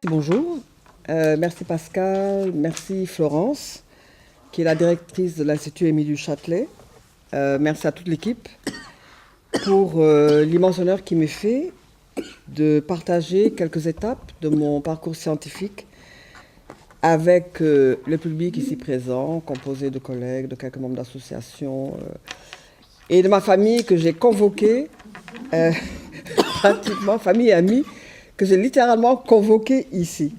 Bonjour, merci Pascal, merci Florence, qui est la directrice de l'Institut Émile du Châtelet. Merci à toute l'équipe pour l'immense honneur qui m'est fait de partager quelques étapes de mon parcours scientifique avec le public ici présent, composé de collègues, de quelques membres d'associations et de ma famille que j'ai convoquée, pratiquement famille et amis, que j'ai littéralement convoquée ici.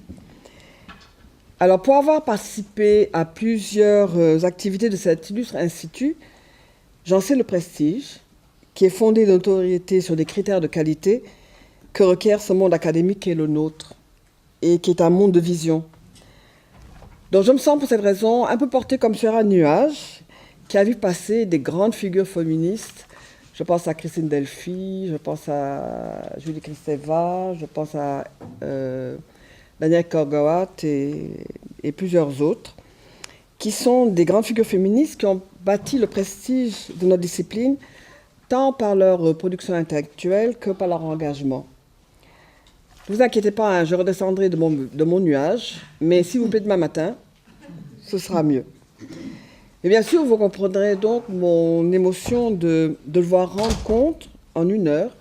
Alors, pour avoir participé à plusieurs activités de cet illustre institut, j'en sais le prestige, qui est fondé de notoriété sur des critères de qualité que requiert ce monde académique qui est le nôtre, et qui est un monde de vision. Donc je me sens pour cette raison un peu portée comme sur un nuage, qui a vu passer des grandes figures féministes. Je pense à Christine Delphi, je pense à Julie Kristeva, je pense à Danielle Kergawat et plusieurs autres, qui sont des grandes figures féministes qui ont bâti le prestige de notre discipline, tant par leur production intellectuelle que par leur engagement. Ne vous inquiétez pas, hein, je redescendrai de mon nuage, mais s'il vous plaît, demain matin, ce sera mieux. Et bien sûr, vous comprendrez donc mon émotion de devoir rendre compte, en une heure,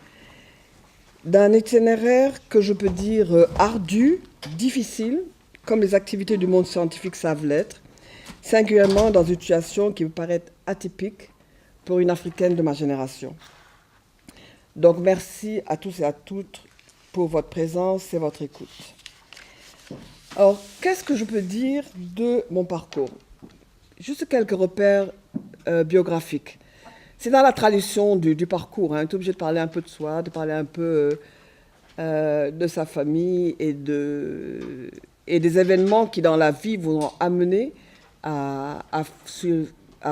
d'un itinéraire que je peux dire ardu, difficile, comme les activités du monde scientifique savent l'être, singulièrement dans une situation qui me paraît atypique pour une Africaine de ma génération. Donc merci à tous et à toutes pour votre présence et votre écoute. Alors, qu'est-ce que je peux dire de mon parcours ? Juste quelques repères biographiques. C'est dans la tradition du parcours. On est obligé de parler un peu de soi, de parler un peu de sa famille et des événements qui, dans la vie, vous ont amené à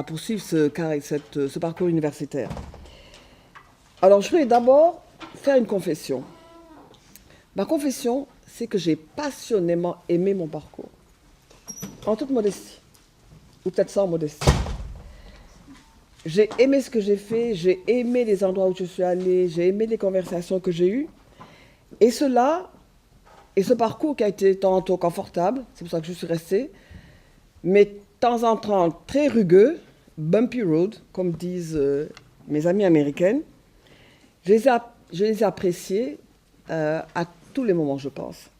poursuivre ce parcours universitaire. Alors, je vais d'abord faire une confession. Ma confession, c'est que j'ai passionnément aimé mon parcours. En toute modestie. Ou peut-être sans modestie. J'ai aimé ce que j'ai fait, j'ai aimé les endroits où je suis allée, j'ai aimé les conversations que j'ai eues. Et ce parcours qui a été tantôt confortable, c'est pour ça que je suis restée, mais de temps en temps très rugueux, bumpy road, comme disent mes amies américaines, je les ai appréciés à tous les moments, je pense.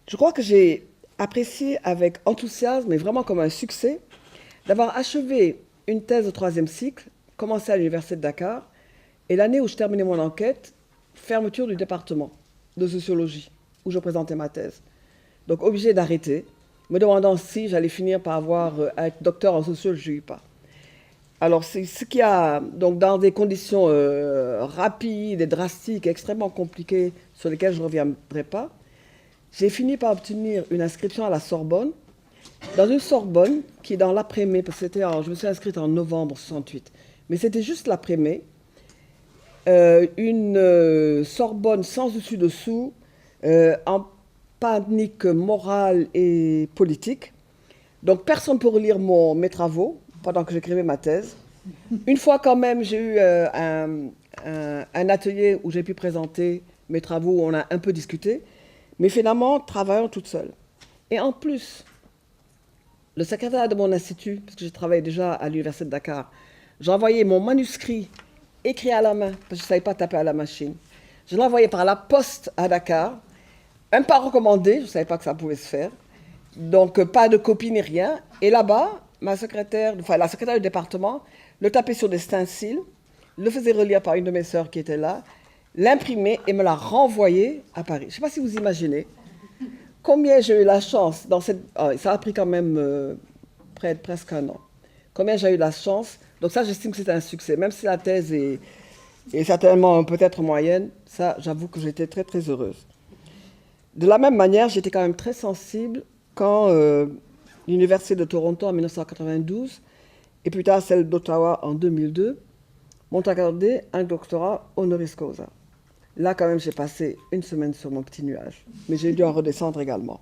Je crois que j'ai apprécié avec enthousiasme, et vraiment comme un succès, d'avoir achevé une thèse de 3e cycle, commencée à l'Université de Dakar, et l'année où je terminais mon enquête, fermeture du département de sociologie, où je présentais ma thèse. Donc obligé d'arrêter, me demandant si j'allais finir par être docteur en sociologie ou pas. Alors c'est ce qui a, donc dans des conditions rapides et drastiques, extrêmement compliquées, sur lesquelles je ne reviendrai pas, j'ai fini par obtenir une inscription à la Sorbonne, dans une Sorbonne qui est dans l'après-mai, parce que je me suis inscrite en novembre 68, mais c'était juste l'après-mai, une Sorbonne sans dessus-dessous, en panique morale et politique. Donc personne pour lire mes travaux pendant que j'écrivais ma thèse. Une fois quand même, j'ai eu un atelier où j'ai pu présenter mes travaux, où on a un peu discuté, mais finalement, travaillant toute seule. Et en plus, le secrétaire de mon institut, parce que je travaillais déjà à l'Université de Dakar, j'ai envoyé mon manuscrit écrit à la main, parce que je ne savais pas taper à la machine. Je l'ai envoyé par la poste à Dakar, même pas recommandé, je ne savais pas que ça pouvait se faire. Donc, pas de copie ni rien. Et là-bas, la secrétaire du département le tapait sur des stencils, le faisait relire par une de mes sœurs qui était là, l'imprimait et me l'a renvoyé à Paris. Je ne sais pas si vous imaginez combien j'ai eu la chance, ça a pris quand même presque un an, combien j'ai eu la chance, donc ça j'estime que c'est un succès, même si la thèse est certainement peut-être moyenne, ça j'avoue que j'étais très très heureuse. De la même manière, j'étais quand même très sensible quand l'Université de Toronto en 1992 et plus tard celle d'Ottawa en 2002 m'ont accordé un doctorat honoris causa. Là, quand même, j'ai passé une semaine sur mon petit nuage, mais j'ai dû en redescendre également.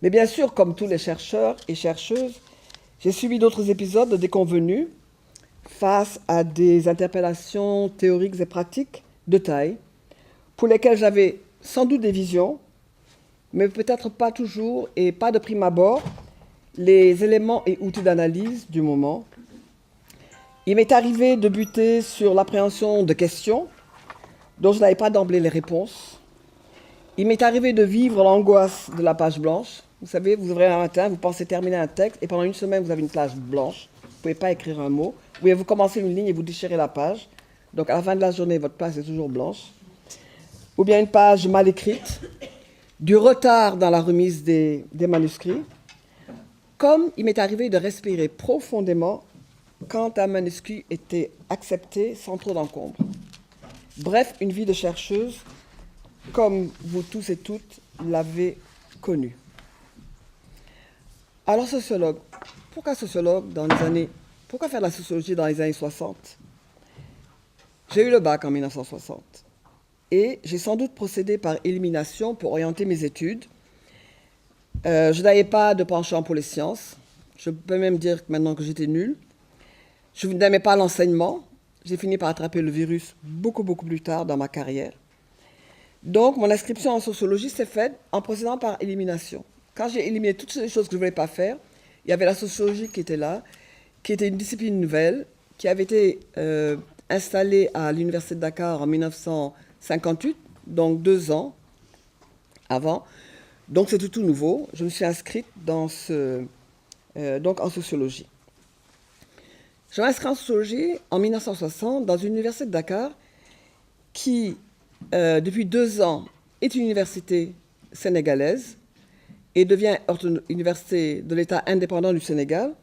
Mais bien sûr, comme tous les chercheurs et chercheuses, j'ai subi d'autres épisodes de déconvenus face à des interpellations théoriques et pratiques de taille, pour lesquelles j'avais sans doute des visions, mais peut-être pas toujours et pas de prime abord, les éléments et outils d'analyse du moment. Il m'est arrivé de buter sur l'appréhension de questions dont je n'avais pas d'emblée les réponses. Il m'est arrivé de vivre l'angoisse de la page blanche. Vous savez, vous ouvrez un matin, vous pensez terminer un texte, et pendant une semaine, vous avez une page blanche. Vous ne pouvez pas écrire un mot. Ou vous commencez une ligne et vous déchirez la page. Donc à la fin de la journée, votre page est toujours blanche. Ou bien une page mal écrite, du retard dans la remise des manuscrits. Comme il m'est arrivé de respirer profondément quand un manuscrit était accepté sans trop d'encombre. Bref, une vie de chercheuse, comme vous tous et toutes l'avez connue. Alors, sociologue, pourquoi sociologue dans les années... Pourquoi faire de la sociologie dans les années 60 ? J'ai eu le bac en 1960 et j'ai sans doute procédé par élimination pour orienter mes études. Je n'avais pas de penchant pour les sciences. Je peux même dire maintenant que j'étais nulle. Je n'aimais pas l'enseignement. J'ai fini par attraper le virus beaucoup plus tard dans ma carrière. Donc, mon inscription en sociologie s'est faite en procédant par élimination. Quand j'ai éliminé toutes les choses que je ne voulais pas faire, il y avait la sociologie qui était là, qui était une discipline nouvelle, qui avait été installée à l'Université de Dakar en 1958, donc 2 ans avant. Donc, c'était tout nouveau. Je me suis inscrite donc en sociologie. Je m'inscris en sociologie en 1960 dans une université de Dakar qui, depuis 2 ans, est une université sénégalaise et devient université de l'État indépendant du Sénégal.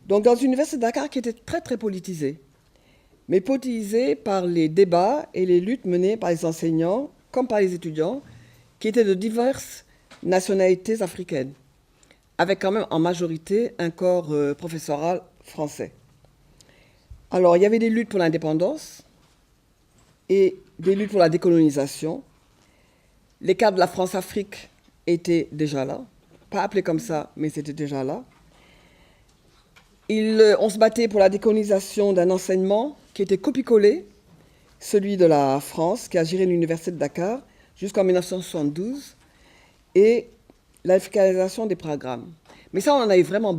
Donc dans une université de Dakar qui était très politisée, mais politisée par les débats et les luttes menées par les enseignants comme par les étudiants, qui étaient de diverses nationalités africaines, avec quand même en majorité un corps professoral français. Alors, il y avait des luttes pour l'indépendance et des luttes pour la décolonisation. Les cadres de la France-Afrique étaient déjà là. Pas appelés comme ça, mais c'était déjà là. On se battait pour la décolonisation d'un enseignement qui était copie-collé, celui de la France, qui a géré l'université de Dakar jusqu'en 1972, et l'africanisation des programmes. Mais ça, on en avait vraiment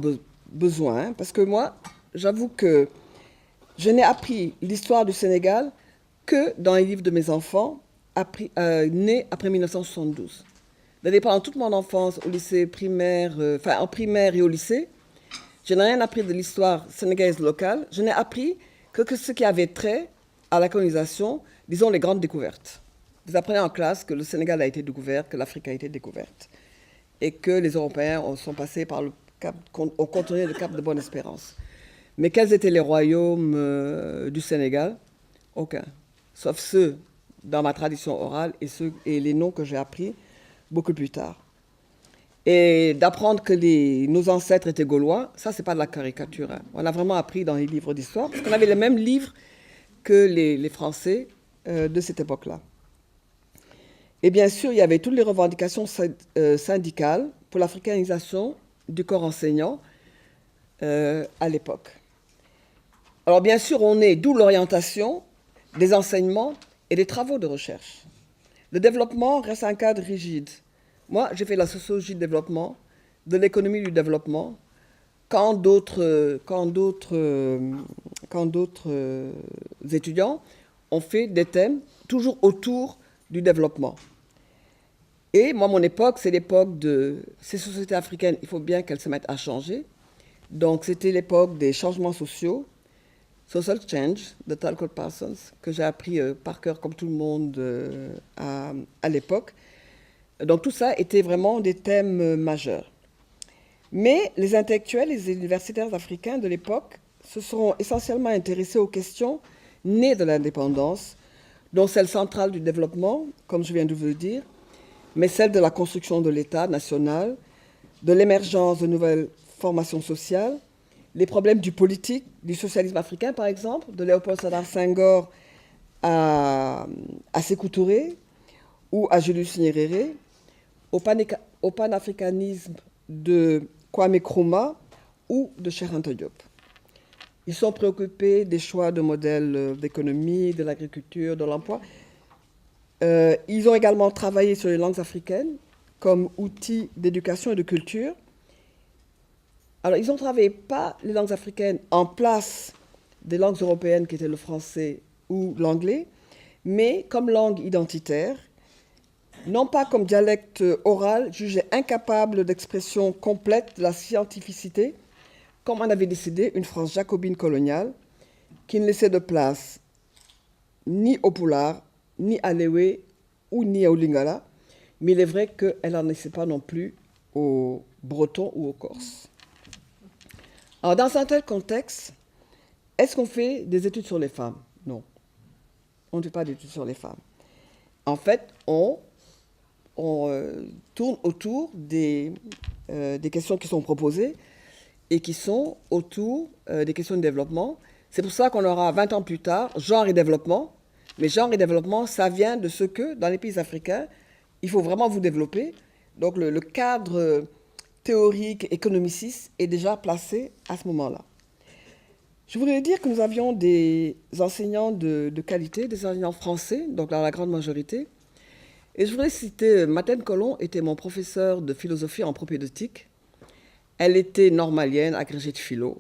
besoin, parce que moi, j'avoue que je n'ai appris l'histoire du Sénégal que dans les livres de mes enfants, nés après 1972. Pendant toute mon enfance, au lycée primaire, en primaire et au lycée, je n'ai rien appris de l'histoire sénégalaise locale. Je n'ai appris que ce qui avait trait à la colonisation, disons les grandes découvertes. Vous apprenez en classe que le Sénégal a été découvert, que l'Afrique a été découverte, et que les Européens sont passés par ont contourné le cap de Bonne-Espérance. Mais quels étaient les royaumes du Sénégal ? Aucun. Sauf ceux dans ma tradition orale et les noms que j'ai appris beaucoup plus tard. Et d'apprendre que nos ancêtres étaient gaulois, ça, c'est pas de la caricature. Hein. On a vraiment appris dans les livres d'histoire, parce qu'on avait les mêmes livres que les Français de cette époque-là. Et bien sûr, il y avait toutes les revendications syndicales pour l'africanisation du corps enseignant à l'époque. Alors bien sûr, d'où l'orientation des enseignements et des travaux de recherche. Le développement reste un cadre rigide. Moi, j'ai fait la sociologie de développement, de l'économie du développement, quand d'autres étudiants ont fait des thèmes toujours autour du développement. Et moi, mon époque, c'est l'époque de ces sociétés africaines, il faut bien qu'elles se mettent à changer. Donc, c'était l'époque des changements sociaux, Social Change, de Talcott Parsons, que j'ai appris par cœur, comme tout le monde, à l'époque. Donc, tout ça était vraiment des thèmes majeurs. Mais les intellectuels et les universitaires africains de l'époque se sont essentiellement intéressés aux questions nées de l'indépendance, dont celle centrale du développement, comme je viens de vous le dire, mais celle de la construction de l'État national, de l'émergence de nouvelles formations sociales, les problèmes du politique, du socialisme africain, par exemple, de Léopold Sédar Senghor à Sékou Touré ou à Julius Nyerere, au panafricanisme de Kwame Nkrumah ou de Cheikh Anta Diop. Ils sont préoccupés des choix de modèles d'économie, de l'agriculture, de l'emploi. Ils ont également travaillé sur les langues africaines, comme outil d'éducation et de culture. Alors, ils n'ont travaillé pas les langues africaines en place des langues européennes qui étaient le français ou l'anglais, mais comme langue identitaire, non pas comme dialecte oral jugé incapable d'expression complète de la scientificité, comme en avait décidé une France jacobine coloniale, qui ne laissait de place ni au Pulaar, ni à l'Ewe ou ni au Lingala, mais il est vrai qu'elle n'en laissait pas non plus aux Bretons ou aux Corses. Alors, dans un tel contexte, est-ce qu'on fait des études sur les femmes? Non. On ne fait pas d'études sur les femmes. En fait, on tourne autour des questions qui sont proposées et qui sont autour des questions de développement. C'est pour ça qu'on aura 20 ans plus tard genre et développement. Mais genre et développement, ça vient de ce que, dans les pays africains, il faut vraiment vous développer. Donc le cadre théorique, économiciste est déjà placé à ce moment-là. Je voulais dire que nous avions des enseignants de qualité, des enseignants français, donc dans la grande majorité. Et je voudrais citer, Madeleine Colomb était mon professeur de philosophie en propédeutique. Elle était normalienne, agrégée de philo.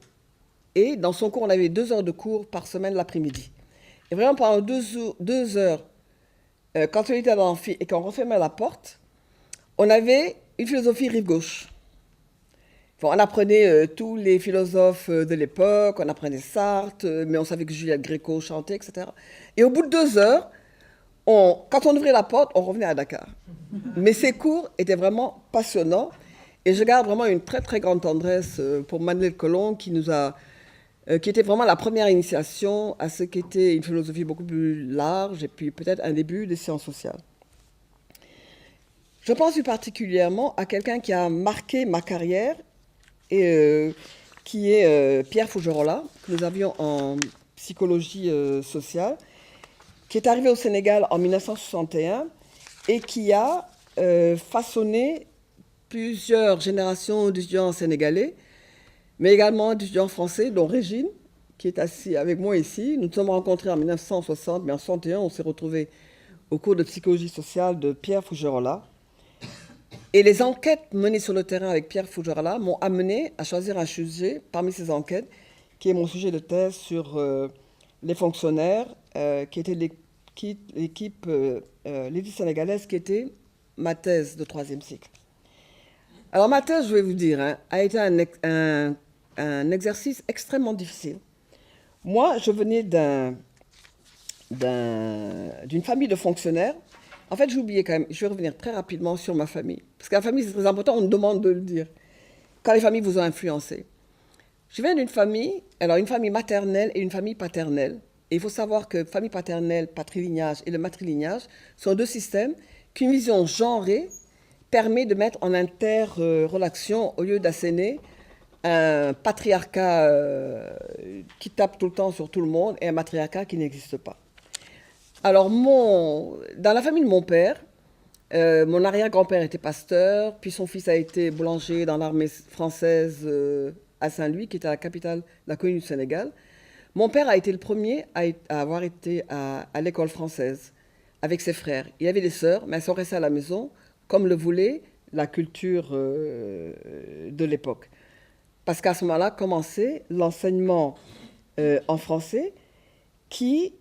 Et dans son cours, on avait 2 heures de cours par semaine l'après-midi. Et vraiment, pendant 2 heures, quand on était dans l'amphi et qu'on refermait la porte, on avait une philosophie rive gauche. Bon, on apprenait tous les philosophes de l'époque, on apprenait Sartre, mais on savait que Juliette Gréco chantait, etc. Et au bout de 2 heures, quand on ouvrait la porte, on revenait à Dakar. Mais ces cours étaient vraiment passionnants. Et je garde vraiment une très, très grande tendresse pour Madeleine Colomb, qui était vraiment la première initiation à ce qu'était une philosophie beaucoup plus large et puis peut-être un début des sciences sociales. Je pense plus particulièrement à quelqu'un qui a marqué ma carrière, et qui est Pierre Fougerola, que nous avions en psychologie sociale, qui est arrivé au Sénégal en 1961 et qui a façonné plusieurs générations d'étudiants sénégalais, mais également d'étudiants français, dont Régine, qui est assis avec moi ici. Nous nous sommes rencontrés en 1960, mais en 1961, on s'est retrouvés au cours de psychologie sociale de Pierre Fougerola. Et les enquêtes menées sur le terrain avec Pierre Fougerola m'ont amené à choisir un sujet parmi ces enquêtes, qui est mon sujet de thèse sur les fonctionnaires, qui était l'équipe l'élite sénégalaise, qui était ma thèse de 3e cycle. Alors ma thèse, je vais vous dire, a été un exercice extrêmement difficile. Moi, je venais d'une famille de fonctionnaires. En fait, j'ai oublié quand même, je vais revenir très rapidement sur ma famille. Parce que la famille, c'est très important, on me demande de le dire. Quand les familles vous ont influencé. Je viens d'une famille, alors une famille maternelle et une famille paternelle. Et il faut savoir que famille paternelle, patrilignage et le matrilignage sont 2 systèmes qu'une vision genrée permet de mettre en interrelation au lieu d'asséner un patriarcat qui tape tout le temps sur tout le monde et un matriarcat qui n'existe pas. Alors, dans la famille de mon père, mon arrière-grand-père était pasteur, puis son fils a été boulanger dans l'armée française à Saint-Louis, qui était la capitale de la colonie du Sénégal. Mon père a été le premier à avoir été à l'école française avec ses frères. Il y avait des sœurs, mais elles sont restées à la maison, comme le voulait la culture de l'époque. Parce qu'à ce moment-là commençait l'enseignement en français qui,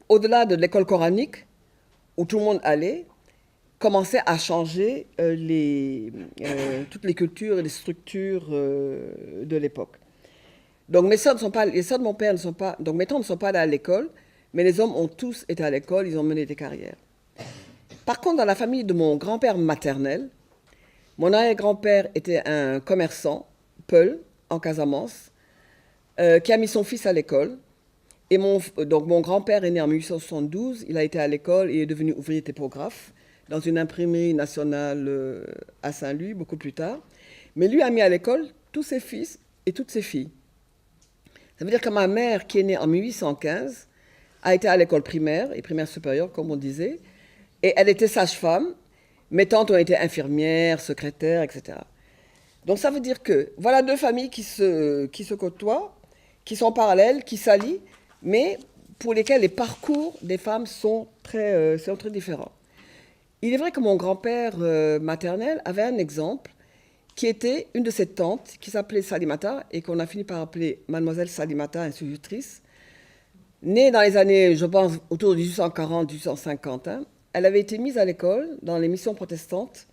au-delà de l'école coranique, où tout le monde allait, commençait à changer toutes les cultures et les structures de l'époque. Donc les sœurs de mon père ne sont pas, donc mes tantes ne sont pas allées à l'école, mais les hommes ont tous été à l'école, ils ont mené des carrières. Par contre, dans la famille de mon grand-père maternel, mon arrière-grand-père était un commerçant, Peul, en Casamance, qui a mis son fils à l'école. Et donc mon grand-père est né en 1872, il a été à l'école et est devenu ouvrier typographe dans une imprimerie nationale à Saint-Louis, beaucoup plus tard. Mais lui a mis à l'école tous ses fils et toutes ses filles. Ça veut dire que ma mère, qui est née en 1815, a été à l'école primaire et primaire supérieure, comme on disait, et elle était sage-femme. Mes tantes ont été infirmières, secrétaires, etc. Donc ça veut dire que voilà 2 familles qui se côtoient, qui sont parallèles, qui s'allient, mais pour lesquelles les parcours des femmes sont très différents. Il est vrai que mon grand-père maternel avait un exemple qui était une de ses tantes qui s'appelait Salimata et qu'on a fini par appeler Mademoiselle Salimata, institutrice. Née dans les années, je pense, autour de 1840-1850, hein, elle avait été mise à l'école dans les missions protestantes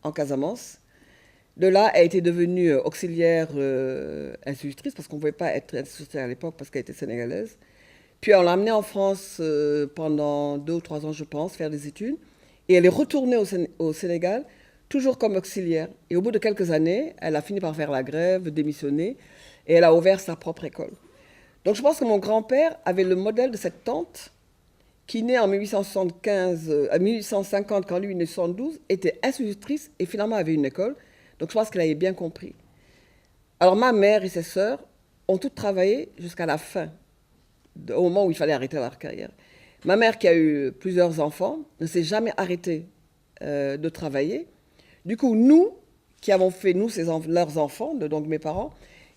en Casamance. De là, elle était devenue auxiliaire institutrice parce qu'on ne pouvait pas être institutrice à l'époque parce qu'elle était sénégalaise. Puis on l'a amenée en France pendant 2 ou 3 ans, je pense, faire des études. Et elle est retournée au Sénégal, toujours comme auxiliaire. Et au bout de quelques années, elle a fini par faire la grève, démissionner, et elle a ouvert sa propre école. Donc je pense que mon grand-père avait le modèle de cette tante qui, née en 1875, à 1850, quand lui, il est né en 72, était institutrice et finalement avait une école. Donc je pense qu'elle avait bien compris. Alors ma mère et ses sœurs ont toutes travaillé jusqu'à la fin, au moment où il fallait arrêter leur carrière. Ma mère, qui a eu plusieurs enfants, ne s'est jamais arrêtée de travailler. Du coup, nous, qui avons fait, nous, leurs enfants, donc mes parents,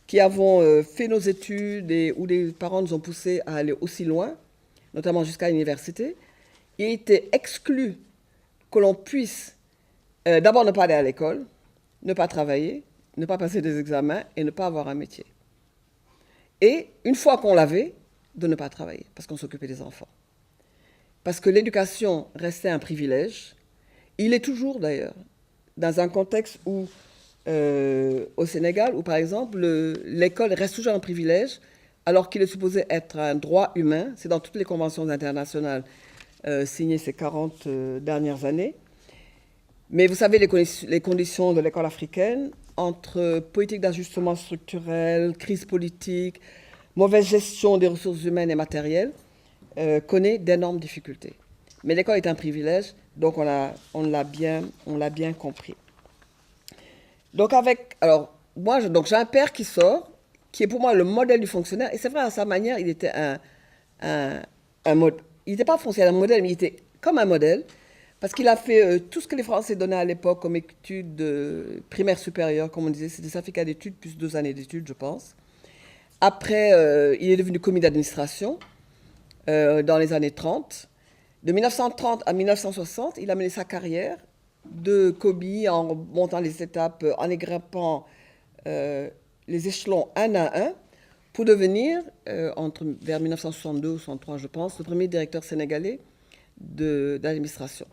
qui avons fait nos études et où les parents nous ont poussés à aller aussi loin, notamment jusqu'à l'université, il était exclu que l'on puisse d'abord ne pas aller à l'école, ne pas travailler, ne pas passer des examens et ne pas avoir un métier. Et une fois qu'on l'avait, de ne pas travailler parce qu'on s'occupait des enfants. Parce que l'éducation restait un privilège. Il est toujours d'ailleurs, dans un contexte où, au Sénégal, où par exemple, l'école reste toujours un privilège, alors qu'il est supposé être un droit humain. C'est dans toutes les conventions internationales signées ces 40 dernières années. Mais vous savez les conditions de l'école africaine, entre politique d'ajustement structurel, crise politique, mauvaise gestion des ressources humaines et matérielles, connaît d'énormes difficultés. Mais l'école est un privilège, donc on l'a bien compris. Donc alors moi, donc j'ai un père qui sort, qui est pour moi le modèle du fonctionnaire, et c'est vrai à sa manière, il était un modèle. Il n'était pas fonctionnaire, un modèle, mais il était comme un modèle, parce qu'il a fait tout ce que les Français donnaient à l'époque comme études primaires supérieures, comme on disait, c'était certificat d'études plus 2 années d'études, je pense. Après, il est devenu commis d'administration dans les années 30. De 1930 à 1960, il a mené sa carrière de commis en montant les étapes, en grimpant les échelons un à un, pour devenir, vers 1962 ou 1963, je pense, le premier directeur sénégalais d'administration.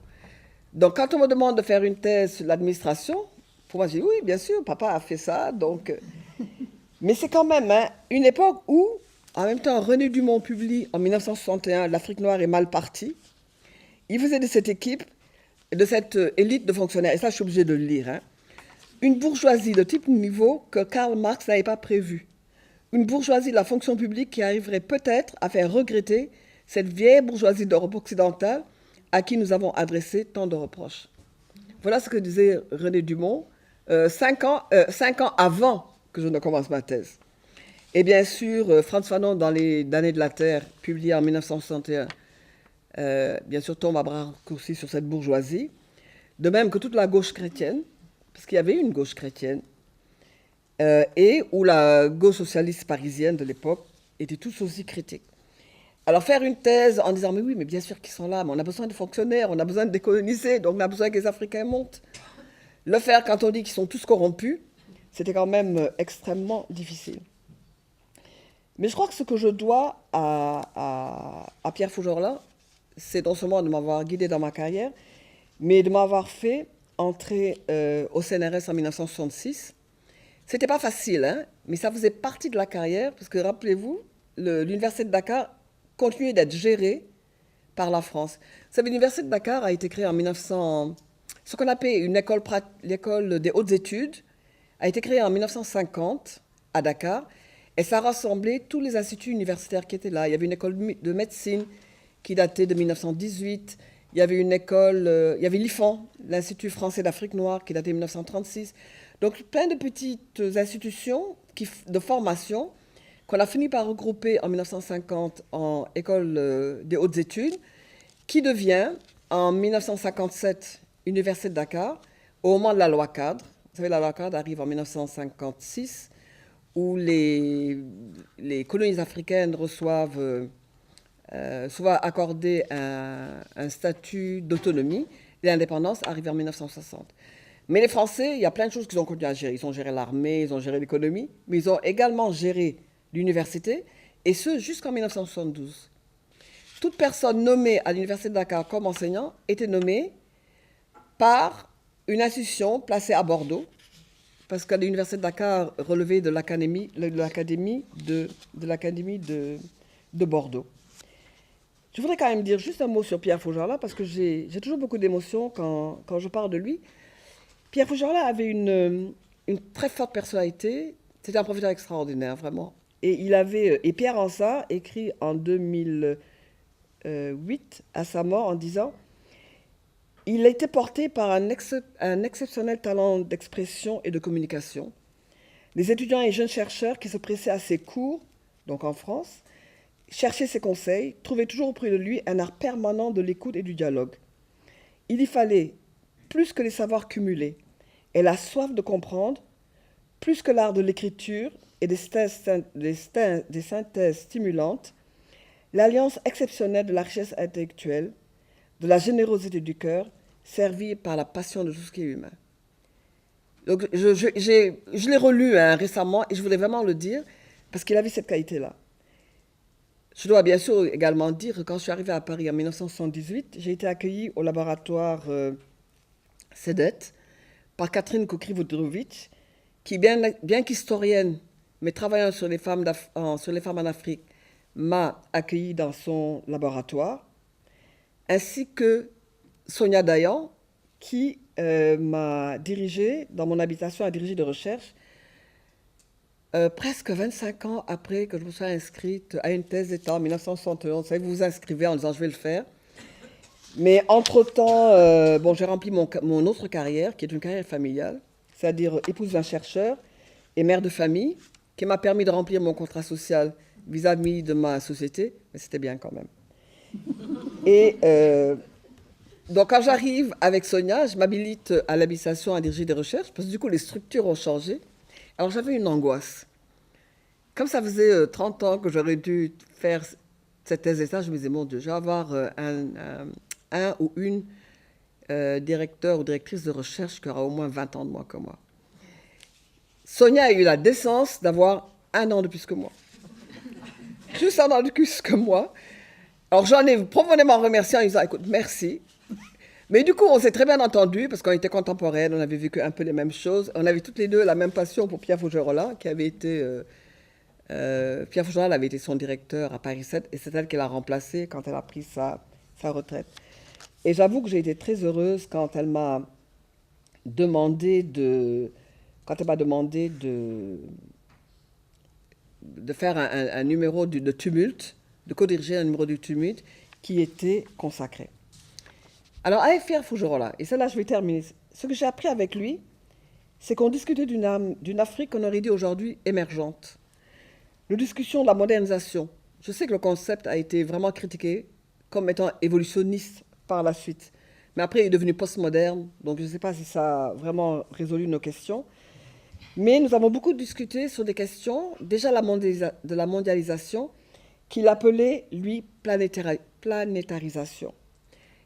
Donc, quand on me demande de faire une thèse sur l'administration, pour moi, je dis oui, bien sûr, papa a fait ça. Donc, mais c'est quand même une époque où, en même temps, René Dumont publie en 1961 L'Afrique noire est mal partie. Il faisait de cette équipe, de cette élite de fonctionnaires, et ça, je suis obligée de le lire, une bourgeoisie de type niveau que Karl Marx n'avait pas prévu. Une bourgeoisie de la fonction publique qui arriverait peut-être à faire regretter cette vieille bourgeoisie d'Europe occidentale à qui nous avons adressé tant de reproches. Voilà ce que disait René Dumont 5 ans avant que je ne commence ma thèse. Et bien sûr, Frantz Fanon, dans les Damnés de la Terre, publié en 1961, bien sûr, tombe à bras raccourcis sur cette bourgeoisie, de même que toute la gauche chrétienne, parce qu'il y avait une gauche chrétienne, et où la gauche socialiste parisienne de l'époque était tout aussi critique. Alors faire une thèse en disant mais oui, mais bien sûr qu'ils sont là, mais on a besoin de fonctionnaires, on a besoin de décoloniser, donc on a besoin que les Africains montent. Le faire quand on dit qu'ils sont tous corrompus, c'était quand même extrêmement difficile. Mais je crois que ce que je dois à Pierre Fougeorla, c'est non seulement de m'avoir guidé dans ma carrière, mais de m'avoir fait entrer au CNRS en 1966. C'était pas facile, hein, mais ça faisait partie de la carrière, parce que rappelez-vous, l'université de Dakar continuait d'être gérée par la France. Vous savez, l'université de Dakar a été créée en 1900, ce qu'on appelait l'école des hautes études, a été créée en 1950 à Dakar, et ça rassemblait tous les instituts universitaires qui étaient là. Il y avait une école de médecine qui datait de 1918, il y avait une école, il y avait l'IFAN, l'Institut français d'Afrique noire, qui datait de 1936. Donc plein de petites institutions de formation qu'on a fini par regrouper en 1950 en école des hautes études, qui devient en 1957 Université de Dakar, au moment de la loi cadre. Vous savez, la loi cadre arrive en 1956, où les colonies africaines reçoivent, soit accordé un statut d'autonomie, et l'indépendance arrive en 1960. Mais les Français, il y a plein de choses qu'ils ont continué à gérer. Ils ont géré l'armée, ils ont géré l'économie, mais ils ont également géré l'université, et ce jusqu'en 1972. Toute personne nommée à l'Université de Dakar comme enseignant était nommée par une institution placée à Bordeaux, parce que l'Université de Dakar relevait de l'académie de Bordeaux. Je voudrais quand même dire juste un mot sur Pierre Faujarla, parce que j'ai toujours beaucoup d'émotions quand je parle de lui. Pierre Faujarla avait une très forte personnalité. C'était un professeur extraordinaire, vraiment. Et Pierre Ansart écrit en 2008 à sa mort en disant « Il a été porté par un exceptionnel talent d'expression et de communication. Les étudiants et jeunes chercheurs qui se pressaient à ses cours, donc en France, cherchaient ses conseils, trouvaient toujours auprès de lui un art permanent de l'écoute et du dialogue. Il y fallait plus que les savoirs cumulés et la soif de comprendre, plus que l'art de l'écriture et des synthèses stimulantes, l'alliance exceptionnelle de la richesse intellectuelle, de la générosité du cœur, servie par la passion de tout ce qui est humain. » Donc, je l'ai relu récemment et je voulais vraiment le dire parce qu'il avait cette qualité-là. Je dois bien sûr également dire que quand je suis arrivée à Paris en 1978, j'ai été accueillie au laboratoire CEDET par Catherine Kokri-Vodrovic, qui, bien qu'historienne, mais travaillant sur les femmes en Afrique, m'a accueillie dans son laboratoire, ainsi que Sonia Dayan, qui m'a dirigée, dans mon habitation, a dirigé de recherche, presque 25 ans après que je me sois inscrite à une thèse d'État en 1971. Vous savez, vous vous inscrivez en disant « je vais le faire ». Mais entre-temps, j'ai rempli mon autre carrière, qui est une carrière familiale, c'est-à-dire épouse d'un chercheur et mère de famille, qui m'a permis de remplir mon contrat social vis-à-vis de ma société, mais c'était bien quand même. Et donc quand j'arrive avec Sonia, je m'habilite à l'habilitation à diriger des recherches, parce que du coup les structures ont changé. Alors j'avais une angoisse. Comme ça faisait 30 ans que j'aurais dû faire cette thèse d'État, je me disais, mon Dieu, je vais avoir un ou une directeur ou directrice de recherche qui aura au moins 20 ans de moins que moi. Sonia a eu la décence d'avoir 1 an de plus que moi. Juste 1 an de plus que moi. Alors j'en ai profondément remercié en disant, écoute, merci. Mais du coup, on s'est très bien entendus parce qu'on était contemporaines, on avait vécu un peu les mêmes choses. On avait toutes les deux la même passion pour Pierre Faujarla, qui avait été... Pierre Faujarla avait été son directeur à Paris 7 et c'est elle qui l'a remplacé quand elle a pris sa retraite. Et j'avoue que j'ai été très heureuse quand elle m'a demandé de faire un numéro de Tumulte, de co-diriger un numéro du Tumulte qui était consacré. Alors, avec Pierre Faujarla, et celle-là, je vais terminer. Ce que j'ai appris avec lui, c'est qu'on discutait d'une Afrique qu'on aurait dit aujourd'hui émergente. Nous discutions de la modernisation. Je sais que le concept a été vraiment critiqué comme étant évolutionniste par la suite. Mais après, il est devenu postmoderne, donc je ne sais pas si ça a vraiment résolu nos questions. Mais nous avons beaucoup discuté sur des questions, déjà de la mondialisation, qu'il appelait, lui, planétarisation.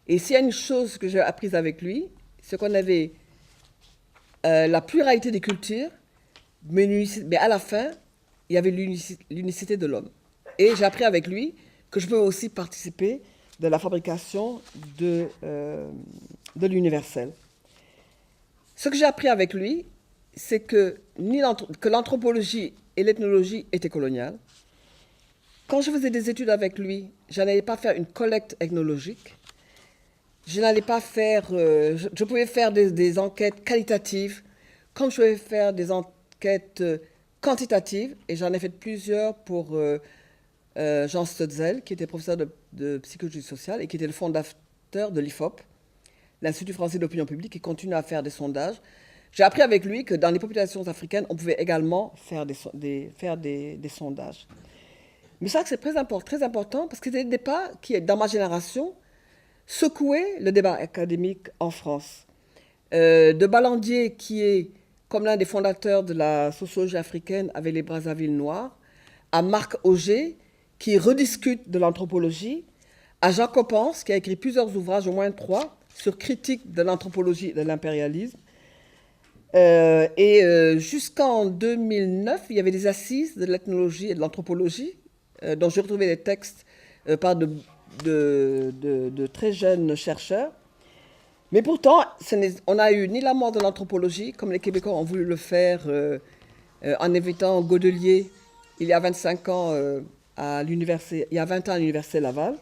Et s'il y a une chose que j'ai apprise avec lui, c'est qu'on avait la pluralité des cultures, mais à la fin, il y avait l'unicité de l'homme. Et j'ai appris avec lui que je peux aussi participer de la fabrication de l'universel. Ce que j'ai appris avec lui, c'est que l'anthropologie et l'ethnologie étaient coloniales. Quand je faisais des études avec lui, je n'allais pas faire une collecte ethnologique. Je n'allais pas faire... je pouvais faire des enquêtes qualitatives, comme je pouvais faire des enquêtes quantitatives, et j'en ai fait plusieurs pour Jean Stutzel, qui était professeur de psychologie sociale et qui était le fondateur de l'IFOP, l'Institut français d'opinion publique, qui continue à faire des sondages. J'ai appris avec lui que dans les populations africaines, on pouvait également faire des sondages. Mais ça, c'est très important, parce que c'était des débats qui, dans ma génération, secouaient le débat académique en France. De Ballandier, qui est comme l'un des fondateurs de la sociologie africaine avec les Brazzaville noirs, à Marc Auger, qui rediscute de l'anthropologie, à Jacques Oppens, qui a écrit plusieurs ouvrages, au moins 3, sur critique de l'anthropologie et de l'impérialisme. Jusqu'en 2009, il y avait des assises de l'ethnologie et de l'anthropologie, dont j'ai retrouvé des textes par de très jeunes chercheurs. Mais pourtant, on n'a eu ni la mort de l'anthropologie, comme les Québécois ont voulu le faire en évitant Godelier il y a 25 ans il y a 20 ans à l'Université Laval.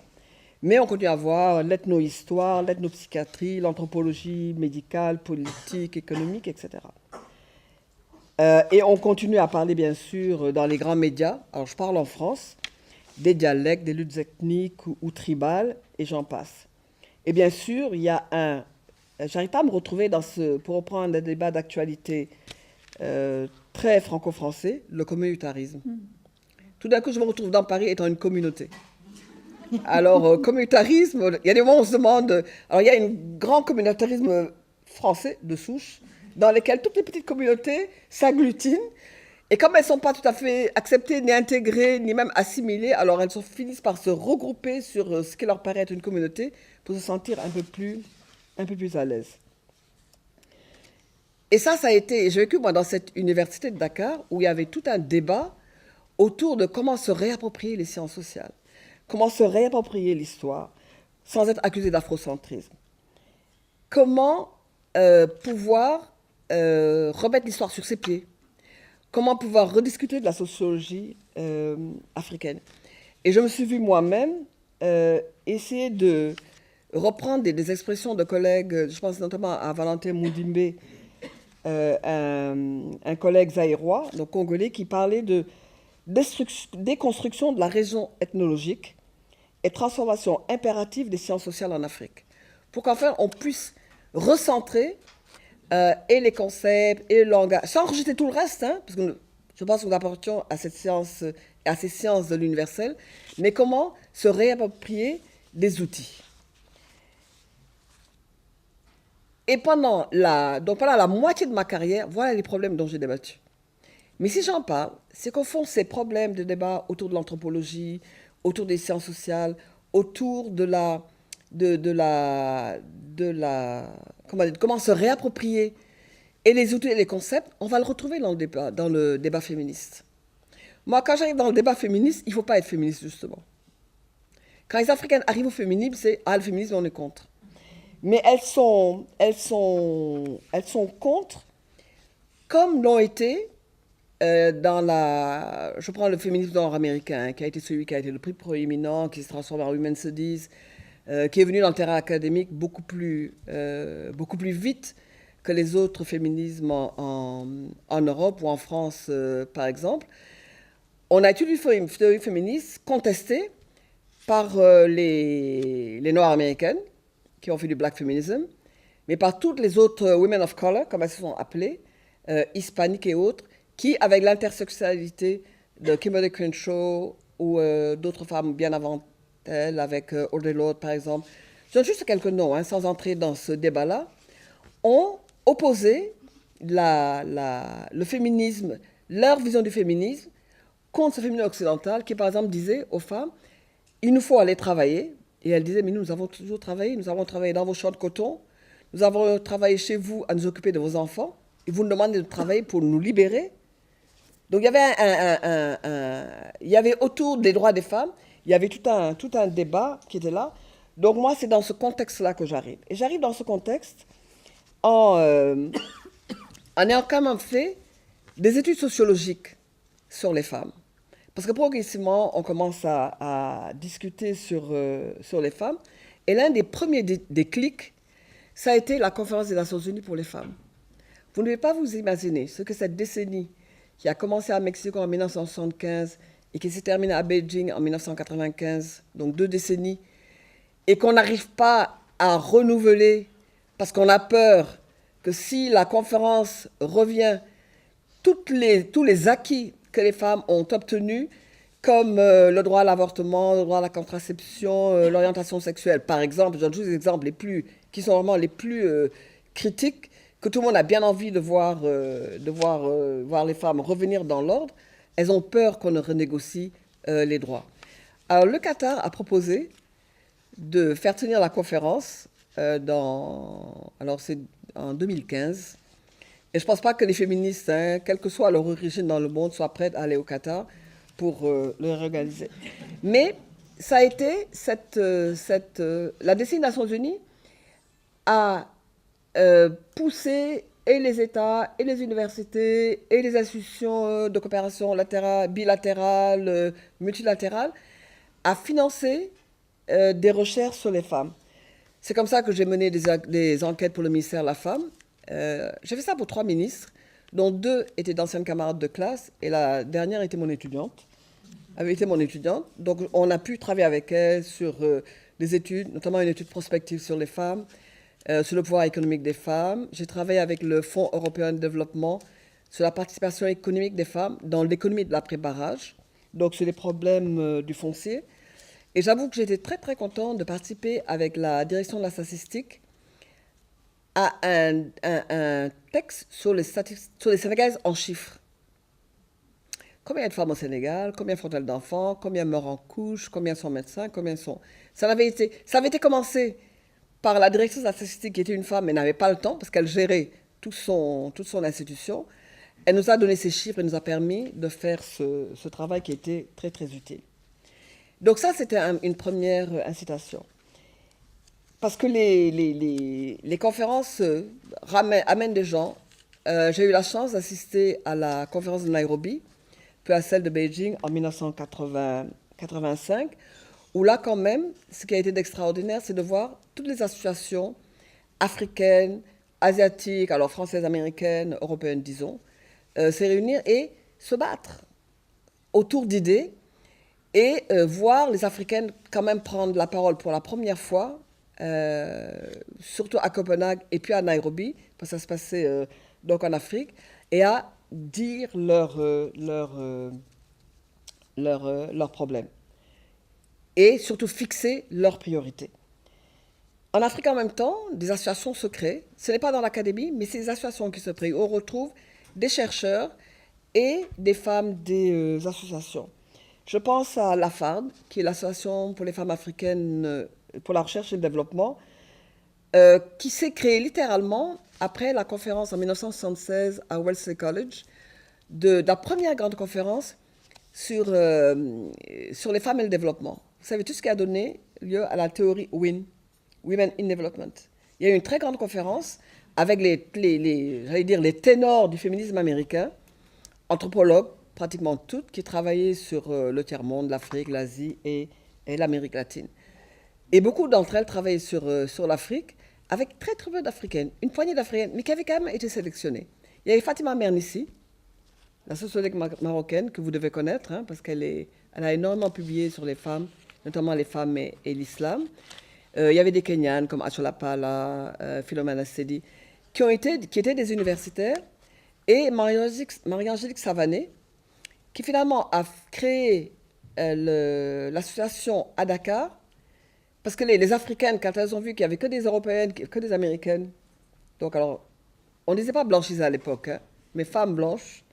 Mais on continue à voir l'ethno-histoire, l'ethnopsychiatrie, l'anthropologie médicale, politique, économique, etc. Et on continue à parler, bien sûr, dans les grands médias. Alors, je parle en France, des dialectes, des luttes ethniques ou tribales, et j'en passe. Et bien sûr, il y a j'arrive pas à me retrouver pour reprendre un débat d'actualité très franco-français, le communautarisme. Tout d'un coup, je me retrouve dans Paris étant une communauté. Alors, communautarisme, il y a des moments où on se demande... Alors, il y a un grand communautarisme français de souche, dans lequel toutes les petites communautés s'agglutinent. Et comme elles ne sont pas tout à fait acceptées, ni intégrées, ni même assimilées, alors elles finissent par se regrouper sur ce qui leur paraît être une communauté pour se sentir un peu plus à l'aise. Et ça a été... J'ai vécu, moi, dans cette université de Dakar, où il y avait tout un débat autour de comment se réapproprier les sciences sociales. Comment se réapproprier l'histoire sans être accusé d'afrocentrisme. Comment pouvoir remettre l'histoire sur ses pieds. Comment pouvoir rediscuter de la sociologie africaine. Et je me suis vue moi-même essayer de reprendre des expressions de collègues, je pense notamment à Valentin Moudimbe, un collègue zaïrois, donc congolais, qui parlait de déconstruction de la raison ethnologique et transformation impérative des sciences sociales en Afrique. Pour qu'enfin on puisse recentrer et les concepts et le langage, sans rejeter tout le reste, hein, parce que je pense que nous apportions à cette science, à ces sciences de l'universel, mais comment se réapproprier des outils. Et pendant la moitié de ma carrière, voilà les problèmes dont j'ai débattu. Mais si j'en parle, c'est qu'au fond, ces problèmes de débat autour de l'anthropologie, autour des sciences sociales, autour comment se réapproprier et les outils et les concepts, on va le retrouver dans le débat féministe. Moi, quand j'arrive dans le débat féministe, il ne faut pas être féministe, justement. Quand les Africaines arrivent au féminisme, c'est « Ah, le féminisme, on est contre ». Mais elles sont contre, comme l'ont été je prends le féminisme nord-américain, qui a été celui qui a été le plus proéminent, qui s'est transformé en Women's Studies, qui est venu dans le terrain académique beaucoup plus vite que les autres féminismes en Europe ou en France, par exemple. On a étudié une théorie féministe contestée par les Nord-américaines, qui ont fait du black feminism, mais par toutes les autres women of color, comme elles se sont appelées, hispaniques et autres, qui, avec l'intersectionnalité de Kimberly Crenshaw ou d'autres femmes bien avant elle, avec Audre Lorde par exemple, je donne juste quelques noms, hein, sans entrer dans ce débat-là, ont opposé le féminisme, leur vision du féminisme, contre ce féminisme occidental qui, par exemple, disait aux femmes, il nous faut aller travailler. Et elle disait, mais nous avons toujours travaillé, nous avons travaillé dans vos champs de coton, nous avons travaillé chez vous à nous occuper de vos enfants, et vous nous demandez de travailler pour nous libérer. Donc il y avait autour des droits des femmes, il y avait tout un débat qui était là. Donc moi, c'est dans ce contexte-là que j'arrive. Et j'arrive dans ce contexte en ayant quand même fait des études sociologiques sur les femmes. Parce que progressivement, on commence à discuter sur les femmes. Et l'un des premiers déclics, ça a été la conférence des Nations Unies pour les femmes. Vous ne pouvez pas vous imaginer ce que cette décennie qui a commencé à Mexico en 1975 et qui s'est terminée à Beijing en 1995, donc 2 décennies, et qu'on n'arrive pas à renouveler parce qu'on a peur que si la conférence revient, tous les acquis que les femmes ont obtenus, comme le droit à l'avortement, le droit à la contraception, l'orientation sexuelle, par exemple, je donne juste des exemples qui sont vraiment les plus critiques, que tout le monde a bien envie de voir les femmes revenir dans l'ordre, elles ont peur qu'on ne renégocie les droits. Alors le Qatar a proposé de faire tenir la conférence alors c'est en 2015. Et je ne pense pas que les féministes, hein, quelle que soit leur origine dans le monde, soient prêtes à aller au Qatar pour le réorganiser. Mais ça a été la décennie des Nations Unies a poussé et les États, et les universités, et les institutions de coopération latérale, bilatérale, multilatérale, à financer des recherches sur les femmes. C'est comme ça que j'ai mené des enquêtes pour le ministère de la Femme. J'ai fait ça pour 3 ministres, dont 2 étaient d'anciennes camarades de classe, et la dernière était mon étudiante, avait été mon étudiante. Donc on a pu travailler avec elle sur des études, notamment une étude prospective sur les femmes, sur le pouvoir économique des femmes. J'ai travaillé avec le Fonds européen de développement sur la participation économique des femmes dans l'économie de l'après-barrage, donc sur les problèmes du foncier. Et j'avoue que j'étais très très contente de participer avec la direction de la statistique à un texte sur les Sénégalaises en chiffres. Combien il y a de femmes au Sénégal, combien font-elles d'enfants, combien meurent en couche, combien sont médecins, combien sont... Ça avait été commencé par la directrice de la statistique qui était une femme mais n'avait pas le temps parce qu'elle gérait toute son institution. Elle nous a donné ces chiffres et nous a permis de faire ce travail qui était très très utile. Donc ça, c'était une première incitation. Parce que les conférences amènent des gens. J'ai eu la chance d'assister à la conférence de Nairobi, puis à celle de Beijing en 1985, où là quand même, ce qui a été d'extraordinaire, c'est de voir toutes les associations africaines, asiatiques, alors françaises, américaines, européennes, disons, se réunir et se battre autour d'idées et voir les Africaines quand même prendre la parole pour la première fois, surtout à Copenhague et puis à Nairobi, parce que ça se passait donc en Afrique, et à dire leurs problèmes. Et surtout fixer leurs priorités. En Afrique, en même temps, des associations se créent. Ce n'est pas dans l'académie, mais c'est des associations qui se créent. On retrouve des chercheurs et des femmes des associations. Je pense à l'AFARD, qui est l'Association pour les femmes africaines pour la recherche et le développement, qui s'est créée littéralement après la conférence en 1976 à Wellesley College, de la première grande conférence sur les femmes et le développement. Vous savez, tout ce qui a donné lieu à la théorie WIN, Women in Development. Il y a eu une très grande conférence avec les ténors du féminisme américain, anthropologues, pratiquement toutes, qui travaillaient sur le tiers-monde, l'Afrique, l'Asie et l'Amérique latine. Et beaucoup d'entre elles travaillaient sur l'Afrique, avec très très peu d'Africaines, une poignée d'Africaines, mais qui avaient quand même été sélectionnées. Il y avait Fatima Mernissi, la sociologue marocaine que vous devez connaître, hein, parce qu'elle a énormément publié sur les femmes, notamment les femmes et l'islam. Il y avait des Kenyanes comme Achola Pala, Philomena Sedi, qui étaient des universitaires, et Marie-Angélique Savané, qui finalement a créé l'association à Dakar, parce que les Africaines, quand elles ont vu qu'il n'y avait que des Européennes, que des Américaines, donc alors, on ne disait pas blanchisées à l'époque, hein, mais femmes blanches,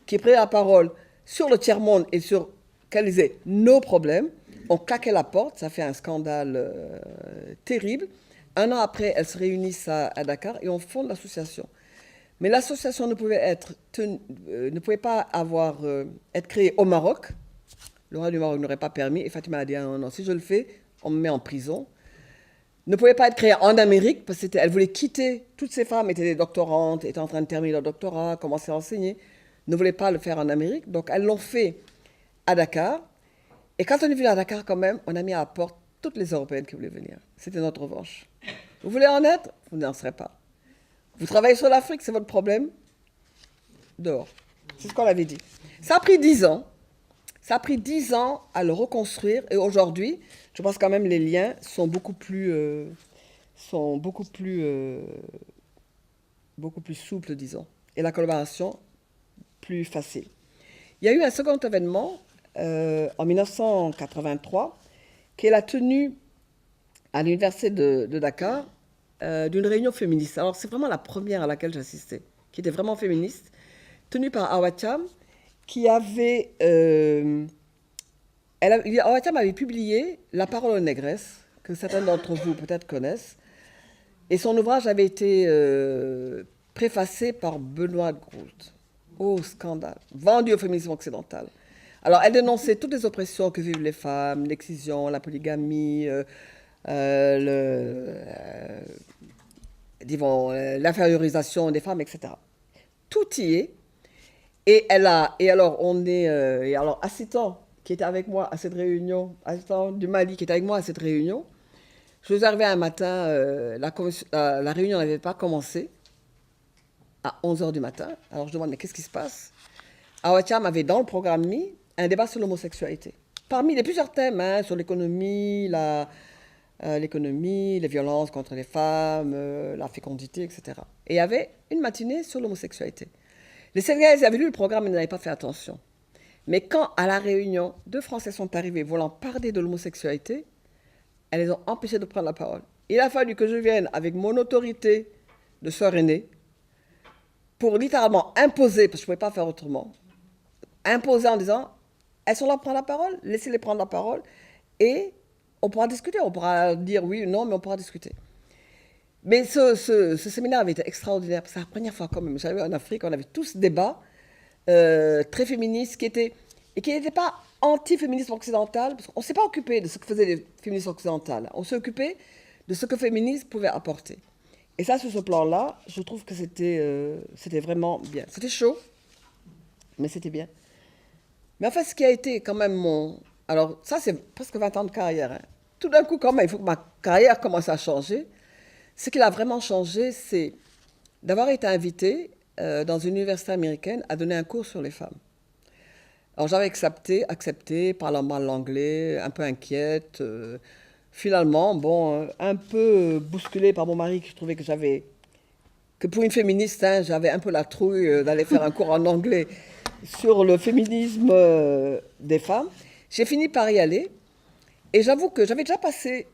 qui prenaient la parole sur le tiers-monde et sur quels étaient nos problèmes, ont claqué la porte, ça fait un scandale terrible. Un an après, elles se réunissent à Dakar et on fonde l'association. Mais l'association ne pouvait pas être créée au Maroc. Le roi du Maroc n'aurait pas permis. Et Fatima a dit non, si je le fais, on me met en prison. Ne pouvait pas être créée en Amérique parce qu'elle voulait quitter. Toutes ces femmes étaient des doctorantes, étaient en train de terminer leur doctorat, commençaient à enseigner. Ne voulaient pas le faire en Amérique. Donc elles l'ont fait à Dakar. Et quand on est venu à Dakar quand même, on a mis à la porte toutes les Européennes qui voulaient venir. C'était notre revanche. Vous voulez en être? Vous n'en serez pas. Vous travaillez sur l'Afrique, c'est votre problème? Dehors. C'est ce qu'on avait dit. Ça a pris 10 ans. Ça a pris 10 ans à le reconstruire. Et aujourd'hui, je pense quand même les liens sont beaucoup plus souples, disons. Et la collaboration plus facile. Il y a eu un second événement en 1983 qui est la tenue à l'université de Dakar d'une réunion féministe. Alors c'est vraiment la première à laquelle j'assistais, qui était vraiment féministe, tenue par Hawa Thiam, qui avait... Hawa Thiam avait publié La parole aux négresses, que certains d'entre vous peut-être connaissent, Et son ouvrage avait été préfacé par Benoît Groult. Oh, scandale. Vendu au féminisme occidental. Alors, elle dénonçait toutes les oppressions que vivent les femmes, l'excision, la polygamie, l'infériorisation des femmes, etc. Tout y est. Et alors, Assitan, qui était avec moi à cette réunion, Assitan du Mali, qui était avec moi à cette réunion, je suis arrivée un matin, la réunion n'avait pas commencé, à 11h du matin. Alors je demande, mais qu'est-ce qui se passe? Awacham avait dans le programme mis un débat sur l'homosexualité. Parmi les plusieurs thèmes, sur l'économie, les violences contre les femmes, la fécondité, etc. Et il y avait une matinée sur l'homosexualité. Les Sénégalais avaient lu le programme et n'avaient pas fait attention. Mais quand, à la réunion, 2 Français sont arrivés voulant parler de l'homosexualité, elles les ont empêchés de prendre la parole. Il a fallu que je vienne avec mon autorité de sœur aînée pour littéralement imposer, parce que je ne pouvais pas faire autrement, imposer en disant, elles sont là pour prendre la parole, laissez-les prendre la parole, et on pourra discuter, on pourra dire oui ou non, mais on pourra discuter. Mais ce séminaire avait été extraordinaire, c'est la première fois quand même, j'avais en Afrique, on avait tous ce débat très féministe qui n'était pas anti-féminisme occidental, parce qu'on ne s'est pas occupé de ce que faisaient les féministes occidentales, on s'est occupé de ce que le féminisme pouvait apporter. Et ça, sur ce plan-là, je trouve que c'était vraiment bien. C'était chaud, mais c'était bien. Mais en fait, ce qui a été quand même Alors, ça, c'est presque 20 ans de carrière. Tout d'un coup, quand même, il faut que ma carrière commence à changer. Ce qui a vraiment changé, c'est d'avoir été invitée dans une université américaine à donner un cours sur les femmes. Alors, j'avais accepté, parlant mal l'anglais, un peu inquiète. Finalement, un peu bousculée par mon mari qui trouvait que pour une féministe, j'avais un peu la trouille d'aller faire un cours en anglais sur le féminisme des femmes. J'ai fini par y aller. Et j'avoue que j'avais déjà passé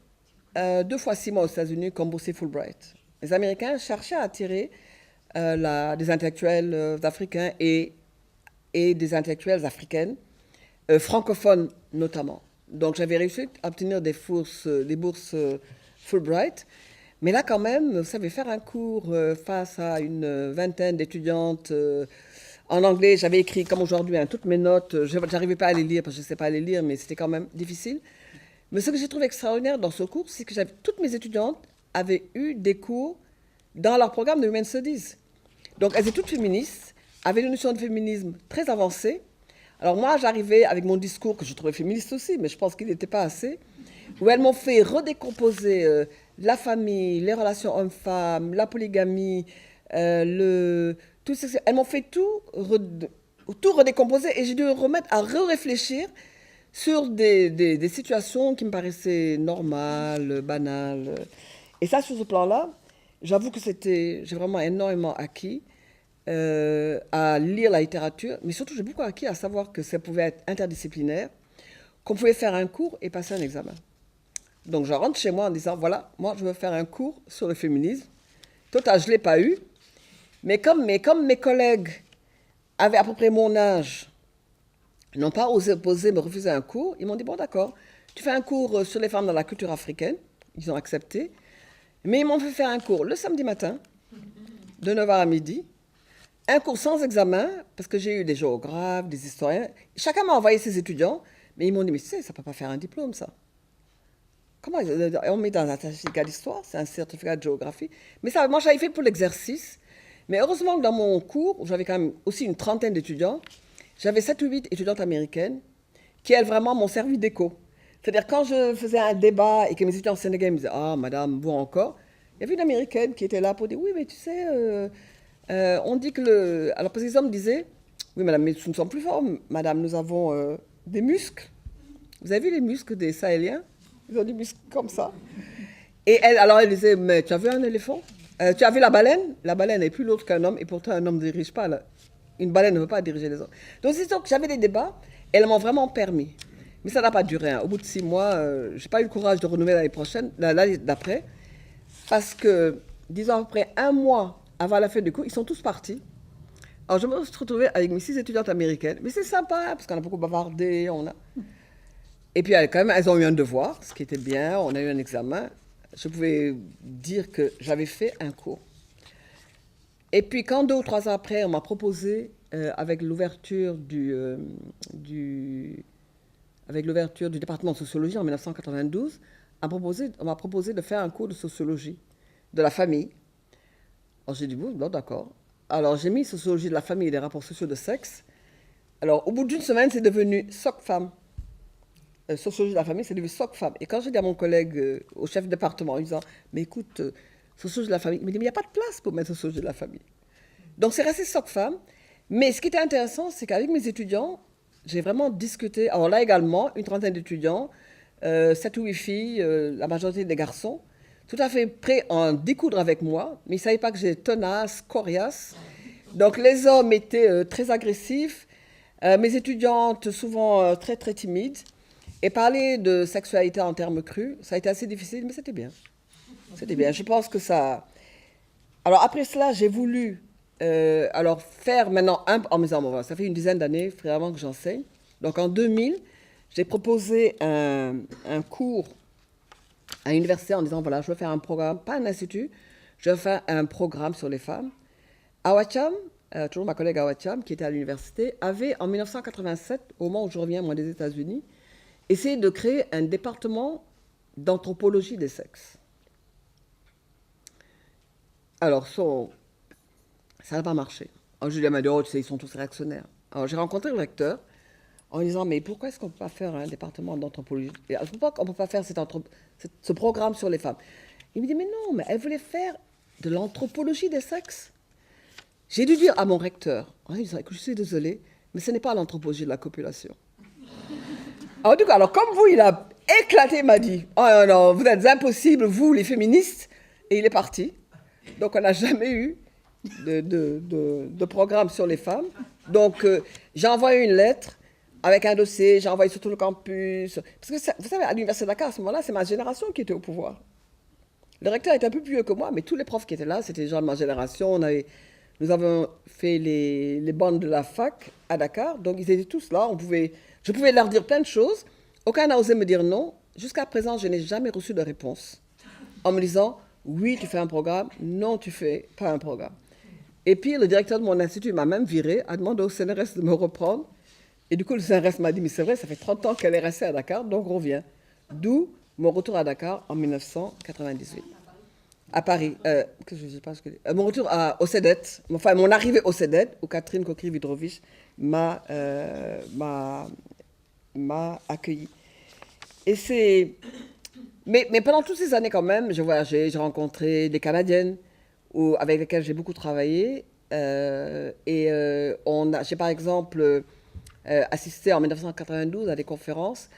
2 fois 6 mois aux États-Unis comme boursier Fulbright. Les Américains cherchaient à attirer des intellectuels africains et des intellectuelles africaines, francophones notamment. Donc j'avais réussi à obtenir des bourses Fulbright. Mais là, quand même, vous savez, faire un cours face à une vingtaine d'étudiantes en anglais, j'avais écrit, comme aujourd'hui, toutes mes notes. Je n'arrivais pas à les lire parce que je ne sais pas les lire, mais c'était quand même difficile. Mais ce que j'ai trouvé extraordinaire dans ce cours, c'est que toutes mes étudiantes avaient eu des cours dans leur programme de Women's Studies. Donc elles étaient toutes féministes, avaient une notion de féminisme très avancée. Alors moi, j'arrivais avec mon discours, que je trouvais féministe aussi, mais je pense qu'il n'était pas assez, où elles m'ont fait redécomposer la famille, les relations hommes-femmes, la polygamie, elles m'ont fait tout redécomposer et j'ai dû remettre à réfléchir sur des situations qui me paraissaient normales, banales. Et ça, sur ce plan-là, j'avoue que j'ai vraiment énormément acquis à lire la littérature, mais surtout j'ai beaucoup acquis à savoir que ça pouvait être interdisciplinaire, qu'on pouvait faire un cours et passer un examen. Donc je rentre chez moi en disant, voilà, moi je veux faire un cours sur le féminisme. Total, je ne l'ai pas eu, mais comme mes collègues avaient à peu près mon âge, n'ont pas osé me refuser un cours, ils m'ont dit, bon d'accord, tu fais un cours sur les femmes dans la culture africaine, ils ont accepté, mais ils m'ont fait faire un cours le samedi matin, de 9h à midi, un cours sans examen, parce que j'ai eu des géographes, des historiens. Chacun m'a envoyé ses étudiants, mais ils m'ont dit, mais tu sais, ça ne peut pas faire un diplôme, ça. Comment on met dans un certificat d'histoire, c'est un certificat de géographie. Mais ça, moi, j'avais fait pour l'exercice. Mais heureusement que dans mon cours, où j'avais quand même aussi une trentaine d'étudiants, j'avais 7 ou 8 étudiantes américaines qui, elles, vraiment m'ont servi d'écho. C'est-à-dire, quand je faisais un débat et que mes étudiants sénégalais me disaient, ah, madame, vous encore, il y avait une américaine qui était là pour dire, oui, mais tu sais... on dit que Alors, parce que les hommes disaient, oui, madame, mais nous sommes plus forts, madame, nous avons des muscles. Vous avez vu les muscles des Sahéliens? Ils ont des muscles comme ça. Et elle disait, mais tu as vu un éléphant? Tu as vu la baleine? La baleine est plus lourde qu'un homme, et pourtant un homme ne dirige pas. Une baleine ne veut pas diriger les hommes. Donc, c'est sûr que j'avais des débats, et elles m'ont vraiment permis. Mais ça n'a pas duré. Au bout de 6 mois, je n'ai pas eu le courage de renouveler l'année d'après, parce que, disons à peu près 1 mois avant la fin du cours, ils sont tous partis. Alors, je me suis retrouvée avec mes 6 étudiantes américaines. Mais c'est sympa, parce qu'on a beaucoup bavardé. Et puis, quand même, elles ont eu un devoir, ce qui était bien. On a eu un examen. je pouvais dire que j'avais fait un cours. Et puis quand 2 ou 3 ans après, on m'a proposé, avec l'ouverture avec l'ouverture du département de sociologie en 1992, on m'a proposé de faire un cours de sociologie de la famille. Alors j'ai dit, bon, d'accord. Alors j'ai mis sociologie de la famille et des rapports sociaux de sexe. Alors au bout d'une semaine, c'est devenu SOC-Femme. Sociologie de la famille, c'est devenu SOC-Femme. Et quand j'ai dit à mon collègue, au chef de département, en lui disant, mais écoute, sociologie de la famille, il me dit, mais il n'y a pas de place pour mettre sociologie de la famille. Donc c'est resté SOC-Femme. Mais ce qui était intéressant, c'est qu'avec mes étudiants, j'ai vraiment discuté. Alors là également, une trentaine d'étudiants, 7 ou 8 filles, la majorité des garçons, tout à fait prêts à en découdre avec moi, mais ils ne savaient pas que j'étais tenace, coriace. Donc les hommes étaient très agressifs, mes étudiantes souvent très très timides. Et parler de sexualité en termes crus, ça a été assez difficile, mais c'était bien. C'était bien. Je pense que ça. Alors après cela, j'ai voulu alors faire maintenant en me disant, bon, ça fait une dizaine d'années vraiment que j'enseigne. Donc en 2000, j'ai proposé un cours à l'université en disant, voilà, je veux faire un programme, pas un institut, je veux faire un programme sur les femmes. Awacham, toujours ma collègue Awacham, qui était à l'université, avait en 1987, au moment où je reviens moi des États-Unis, essayé de créer un département d'anthropologie des sexes. Alors, ça n'a pas marché. Alors, Julia m'a dit, oh, tu sais, ils sont tous réactionnaires. Alors, j'ai rencontré le recteur en lui disant, mais pourquoi est-ce qu'on ne peut pas faire un département d'anthropologie? Pourquoi on ne peut pas faire ce programme sur les femmes? Il me dit, mais non, mais elle voulait faire de l'anthropologie des sexes. J'ai dû dire à mon recteur, en lui disant, écoute, je suis désolée, mais ce n'est pas l'anthropologie de la copulation. Alors, du coup, alors, comme vous, il a éclaté, il m'a dit, oh non, non, vous êtes impossibles, vous, les féministes, et il est parti. Donc, on n'a jamais eu de programme sur les femmes. Donc, j'ai envoyé une lettre avec un dossier, j'ai envoyé sur tout le campus. Parce que, vous savez, à l'Université de Dakar, à ce moment-là, c'est ma génération qui était au pouvoir. Le recteur était un peu plus vieux que moi, mais tous les profs qui étaient là, c'était des gens de ma génération. Nous avons fait les bandes de la fac à Dakar, donc ils étaient tous là. Je pouvais leur dire plein de choses. Aucun n'a osé me dire non. Jusqu'à présent, je n'ai jamais reçu de réponse en me disant oui, tu fais un programme, non, tu fais pas un programme. Et puis, le directeur de mon institut m'a même viré, a demandé au CNRS de me reprendre. Et du coup, le CNRS m'a dit, mais c'est vrai, ça fait 30 ans qu'elle est restée à Dakar, donc reviens. D'où mon retour à Dakar en 1998. À Paris. Mon retour au CEDET, enfin mon arrivée au CEDET, où Catherine Kokri-Vidrovich m'a accueilli. Mais pendant toutes ces années quand même, j'ai voyagé, j'ai rencontré des Canadiennes avec lesquelles j'ai beaucoup travaillé. J'ai par exemple assisté en 1992 à des conférences.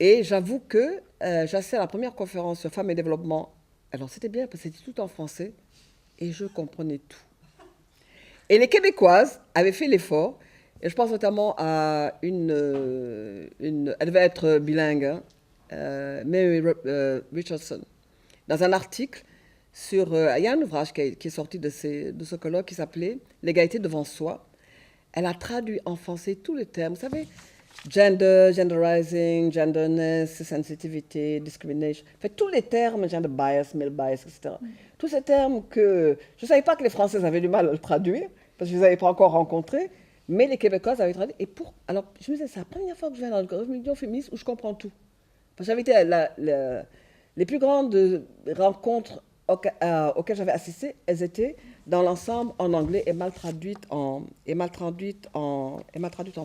Et j'avoue que j'ai assisté à la première conférence sur femmes et développement. Alors c'était bien parce que c'était tout en français et je comprenais tout. Et les Québécoises avaient fait l'effort, et je pense notamment à elle devait être bilingue, hein, Mary Richardson, dans un article il y a un ouvrage qui est sorti de ce colloque qui s'appelait L'égalité devant soi. Elle a traduit en français tous les termes, vous savez, gender, genderizing, genderness, sensitivity, discrimination. En fait, tous les termes, gender bias, male bias, etc. Tous ces termes que je ne savais pas que les Français avaient du mal à le traduire, parce que je ne les avais pas encore rencontrés, mais les Québécois avaient traduit. Alors, je me disais, c'est la première fois que je viens dans une réunion féministe où je comprends tout. Parce que j'avais été les plus grandes rencontres auxquelles j'avais assisté, elles étaient dans l'ensemble en anglais et mal traduites en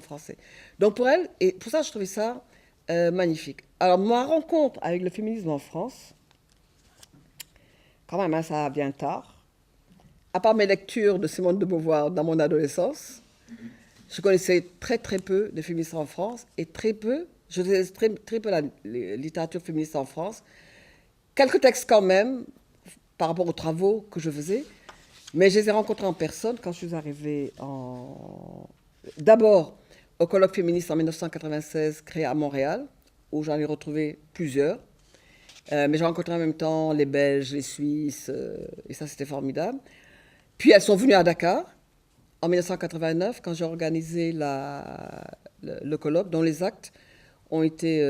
français. Donc pour elle, et pour ça je trouvais ça magnifique. Alors ma rencontre avec le féminisme en France, quand même hein, ça vient tard. À part mes lectures de Simone de Beauvoir dans mon adolescence, je connaissais très très peu de féministes en France et je faisais très peu la littérature féministe en France. Quelques textes quand même, par rapport aux travaux que je faisais, mais je les ai rencontrés en personne quand je suis arrivée d'abord au colloque féministe en 1996 créé à Montréal, où j'en ai retrouvé plusieurs. Mais j'ai rencontré en même temps les Belges, les Suisses, et ça c'était formidable. Puis elles sont venues à Dakar en 1989 quand j'ai organisé le colloque, dont les actes ont été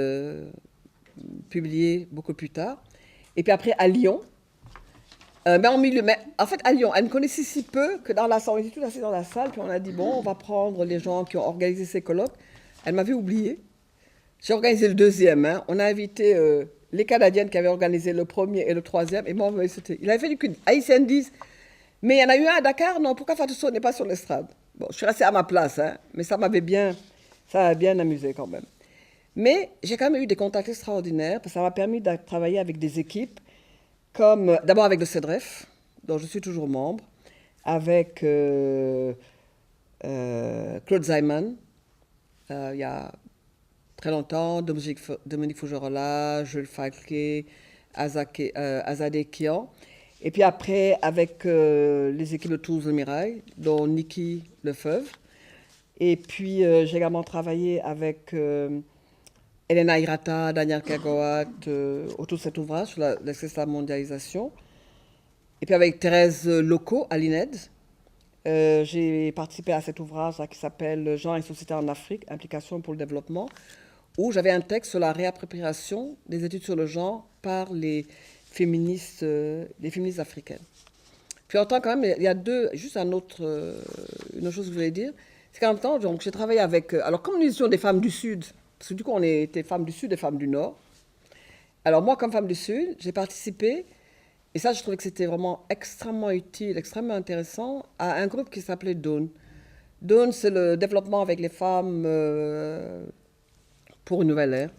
publiés beaucoup plus tard. Et puis après, à Lyon. Mais en milieu, mais en fait, à Lyon, elle me connaissait si peu que dans la salle, on était tous assis dans la salle, puis on a dit, bon, on va prendre les gens qui ont organisé ces colloques. Elle m'avait oublié. J'ai organisé le deuxième. Hein. On a invité les Canadiennes qui avaient organisé le premier et le troisième. Et moi, il avait fallu qu'une Haïtienne dise, mais il y en a eu un à Dakar, non, pourquoi Fatou Sow n'est pas sur l'estrade? Bon, je suis restée à ma place, hein, mais ça m'a bien amusé quand même. Mais j'ai quand même eu des contacts extraordinaires, parce que ça m'a permis de travailler avec des équipes, comme d'abord avec le CEDREF, dont je suis toujours membre, avec Claude Zeiman, il y a très longtemps, Dominique Fougerola, Jules Falquet, Azadeh Kian. Et puis après, avec les équipes de Toulouse Le Mirail, dont Niki Lefebvre. Et puis j'ai également travaillé avec Elena Hirata, Daniel Kagawat, autour de cet ouvrage sur l'accès à la mondialisation. Et puis avec Thérèse Loco à l'INED, j'ai participé à cet ouvrage là, qui s'appelle Genre et société en Afrique, implications pour le développement, où j'avais un texte sur la réappropriation des études sur le genre par les féministes africaines. Puis en tant quand même, il y a juste une autre chose que je voulais dire, c'est qu'en même temps, donc, j'ai travaillé avec, alors comme nous étions des femmes du Sud, parce que du coup on était femmes du Sud et femmes du Nord, alors moi comme femme du Sud, j'ai participé, et ça je trouvais que c'était vraiment extrêmement utile, extrêmement intéressant, à un groupe qui s'appelait Dawn. Dawn, c'est le développement avec les femmes pour une nouvelle ère.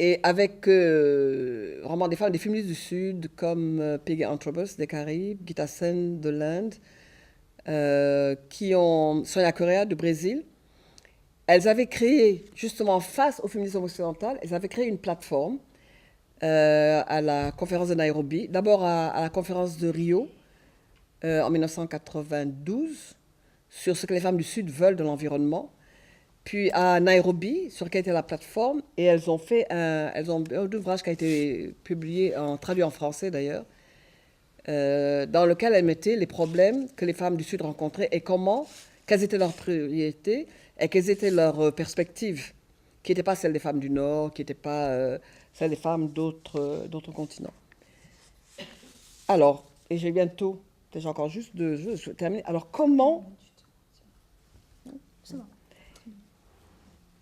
Et avec vraiment des femmes, des féministes du Sud, comme Peggy Antrobus des Caraïbes, Gita Sen de l'Inde, Sonia Correa du Brésil. Elles avaient créé, justement face au féminisme occidental, elles avaient créé une plateforme à la conférence de Nairobi, d'abord à la conférence de Rio en 1992, sur ce que les femmes du Sud veulent de l'environnement. Puis à Nairobi, sur laquelle était la plateforme, et elles ont un ouvrage qui a été publié, traduit en français d'ailleurs, dans lequel elles mettaient les problèmes que les femmes du Sud rencontraient et quelles étaient leurs priorités et quelles étaient leurs perspectives, qui n'étaient pas celles des femmes du Nord, qui n'étaient pas celles des femmes d'autres continents. Alors, et j'ai bientôt, j'ai encore juste je vais terminer. Alors comment...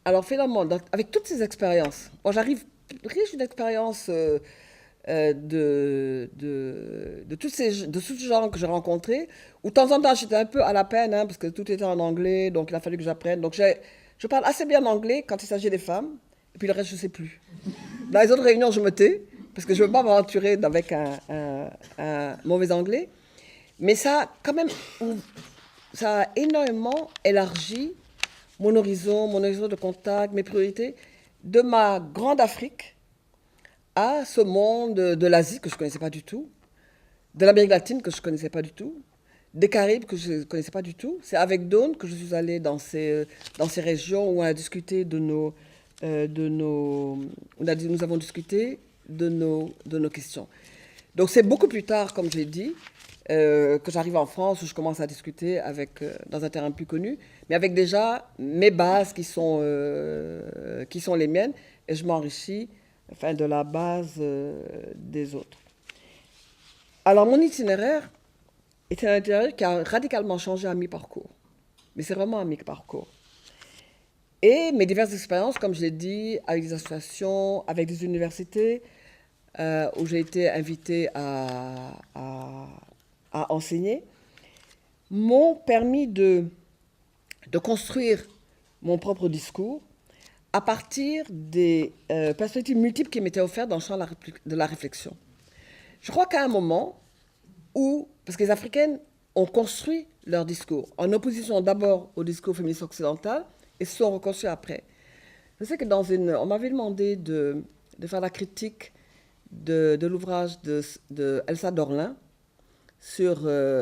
Alors finalement, avec toutes ces expériences, moi j'arrive riche d'expériences de tous ces gens que j'ai rencontrés, où de temps en temps j'étais un peu à la peine, hein, parce que tout était en anglais, donc il a fallu que j'apprenne. Donc je parle assez bien anglais quand il s'agit des femmes, et puis le reste je ne sais plus. Dans les autres réunions je me tais, parce que je ne veux pas m'aventurer avec un mauvais anglais. Mais ça, quand même, ça a énormément élargi mon horizon de contact, mes priorités, de ma grande Afrique à ce monde de l'Asie que je ne connaissais pas du tout, de l'Amérique latine que je ne connaissais pas du tout, des Caraïbes que je ne connaissais pas du tout. C'est avec Dawn que je suis allée dans ces régions où on a discuté nous avons discuté de nos questions. Donc c'est beaucoup plus tard, comme j'ai dit, que j'arrive en France où je commence à discuter dans un terrain plus connu, mais avec déjà mes bases qui sont les miennes, et je m'enrichis de la base des autres. Alors mon itinéraire est un itinéraire qui a radicalement changé à mi-parcours, mais c'est vraiment à mi-parcours. Et mes diverses expériences, comme je l'ai dit, avec des associations, avec des universités, où j'ai été invitée à enseigner, m'ont permis de construire mon propre discours à partir des perspectives multiples qui m'étaient offertes dans le champ de la réflexion. Je crois qu'à un moment où, parce que les Africaines ont construit leur discours, en opposition d'abord au discours féministe occidental, et se sont reconstruits après. Je sais que on m'avait demandé de faire la critique de l'ouvrage de Elsa Dorlin sur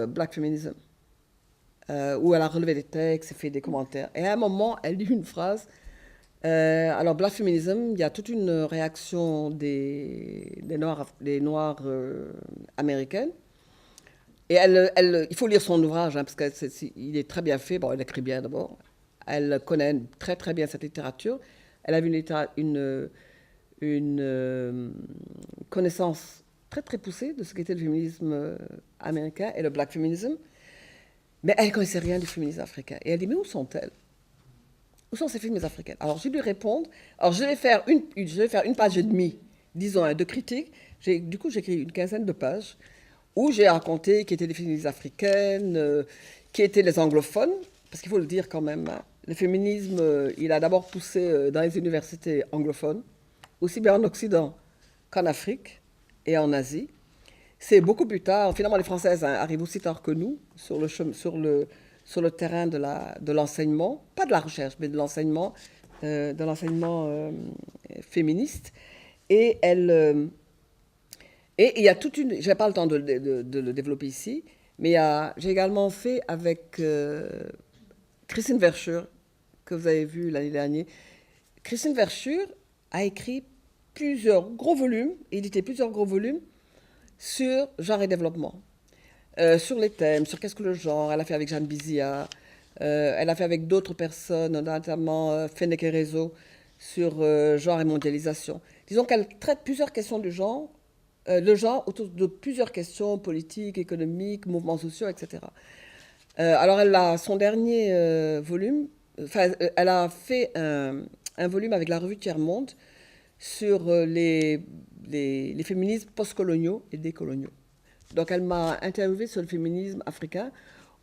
Black Feminism, où elle a relevé des textes et fait des commentaires. Et à un moment, elle dit une phrase. Alors, Black Feminism, il y a toute une réaction des Noirs américaines. Et il faut lire son ouvrage, hein, parce qu'il est très bien fait. Bon, elle écrit bien d'abord. Elle connaît très très bien cette littérature. Elle avait une connaissance très très poussée de ce qu'était le féminisme américain et le black feminism, mais elle ne connaissait rien du féminisme africain. Et elle dit, mais où sont-elles? Où sont ces féministes africaines? Alors, je lui répondre. Alors, je vais faire une page et demie, disons, de critique. Du coup, j'ai écrit une quinzaine de pages où j'ai raconté qui étaient les féministes africaines, qui étaient les anglophones, parce qu'il faut le dire quand même, hein, le féminisme, il a d'abord poussé dans les universités anglophones, aussi bien en Occident qu'en Afrique et en Asie. C'est beaucoup plus tard, finalement les Françaises arrivent aussi tard que nous sur le terrain de l'enseignement, pas de la recherche, mais de l'enseignement féministe. Et il y a toute une... Je n'ai pas le temps de le développer ici, mais j'ai également fait avec Christine Verschuur, que vous avez vu l'année dernière. Christine Verschuur a écrit plusieurs gros volumes, édité plusieurs gros volumes, sur genre et développement, sur les thèmes, sur qu'est-ce que le genre. Elle a fait avec Jeanne Bizia, elle a fait avec d'autres personnes, notamment Fenech et Réseau, sur genre et mondialisation. Disons qu'elle traite plusieurs questions du genre, le genre autour de plusieurs questions politiques, économiques, mouvements sociaux, etc. Alors elle a son dernier volume, elle a fait un volume avec la revue Tiers-Monde sur les féminismes postcoloniaux et décoloniaux. Donc elle m'a interviewé sur le féminisme africain,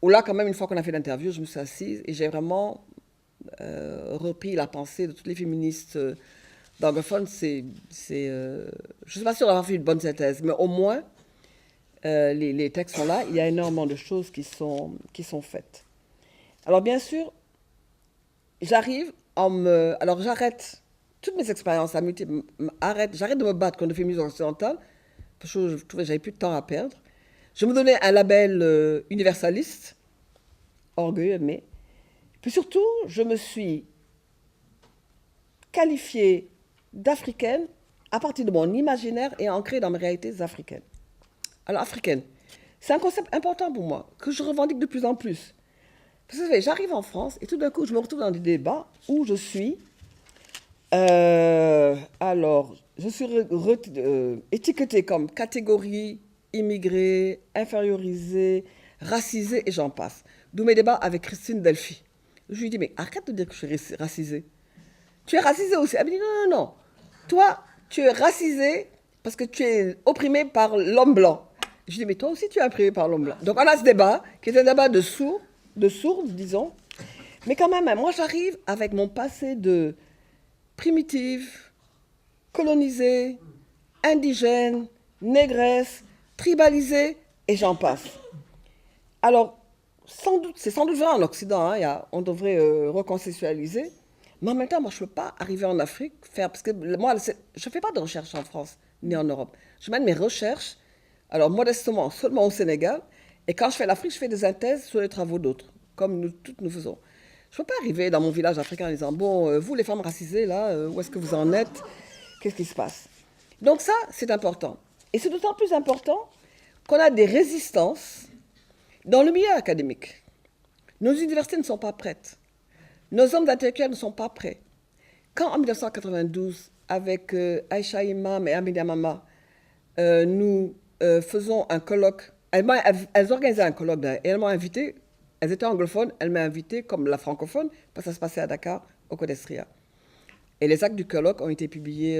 où là quand même une fois qu'on a fait l'interview, je me suis assise et j'ai vraiment repris la pensée de toutes les féministes d'anglophones. Je ne suis pas sûre d'avoir fait une bonne synthèse, mais au moins les textes sont là, il y a énormément de choses qui sont faites. Alors bien sûr, alors j'arrête toutes mes expériences j'arrête de me battre contre le féminisme occidental, parce que je trouvais que j'avais plus de temps à perdre. Je me donnais un label universaliste, orgueilleux, mais... Puis surtout, je me suis qualifiée d'africaine à partir de mon imaginaire et ancrée dans mes réalités africaines. Alors, africaine, c'est un concept important pour moi, que je revendique de plus en plus. Parce que j'arrive en France et tout d'un coup, je me retrouve dans des débats où je suis... alors, je suis étiquetée comme catégorie immigrée, infériorisée, racisée et j'en passe. D'où mes débats avec Christine Delphi. Je lui dis, mais arrête de dire que je suis racisée. Tu es racisée aussi. Elle me dit, non, non, non. Toi, tu es racisée parce que tu es opprimée par l'homme blanc. Je dis, mais toi aussi, tu es opprimée par l'homme blanc. Donc, on a ce débat, qui est un débat de sourds, disons. Mais quand même, moi, j'arrive avec mon passé de primitive, colonisée, indigène, négresse, tribalisée, et j'en passe. Alors, c'est sans doute vrai en Occident, hein, on devrait reconceptualiser, mais en même temps, moi, je ne peux pas arriver en Afrique, parce que moi, je ne fais pas de recherche en France, ni en Europe. Je mène mes recherches, alors modestement, seulement au Sénégal, et quand je fais l'Afrique, je fais des synthèses sur les travaux d'autres, comme toutes nous faisons. Je ne peux pas arriver dans mon village africain en disant, bon, vous les femmes racisées, là, où est-ce que vous en êtes? Qu'est-ce qui se passe? Donc ça, c'est important. Et c'est d'autant plus important qu'on a des résistances dans le milieu académique. Nos universités ne sont pas prêtes. Nos hommes intellectuels ne sont pas prêts. Quand en 1992, avec Aïcha Imam et Amina Mama, nous faisons un colloque, elles organisaient un colloque, et elles m'ont invité. Elles étaient anglophones, elles m'ont invité comme la francophone, parce que ça se passait à Dakar, au Codestria. Et les actes du colloque ont été publiés,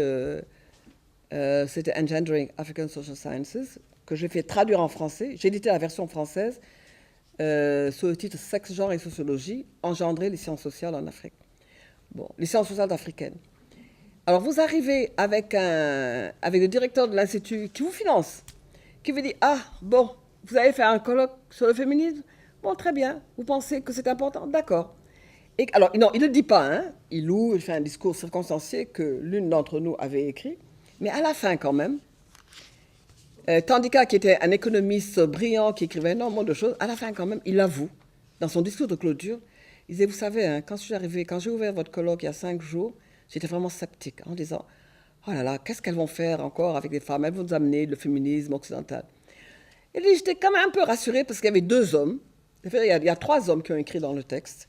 c'était Engendering African Social Sciences, que j'ai fait traduire en français. J'ai édité la version française sous le titre Sexe, genre et sociologie, engendrer les sciences sociales en Afrique. Bon, les sciences sociales africaines. Alors vous arrivez avec le directeur de l'Institut qui vous finance, qui vous dit, ah, bon, vous avez fait un colloque sur le féminisme? Bon, très bien. Vous pensez que c'est important? D'accord. Et alors, non, il ne le dit pas, hein. Il fait un discours circonstancié que l'une d'entre nous avait écrit. Mais à la fin, quand même, Tandika, qui était un économiste brillant, qui écrivait énormément de choses, à la fin, quand même, il avoue, dans son discours de clôture, il disait, vous savez, hein, quand j'ai ouvert votre colloque il y a 5 jours, j'étais vraiment sceptique, en disant, oh là là, qu'est-ce qu'elles vont faire encore avec les femmes? Elles vont nous amener le féminisme occidental. Et j'étais quand même un peu rassurée, parce qu'il y avait 2 hommes. Il y a 3 hommes qui ont écrit dans le texte.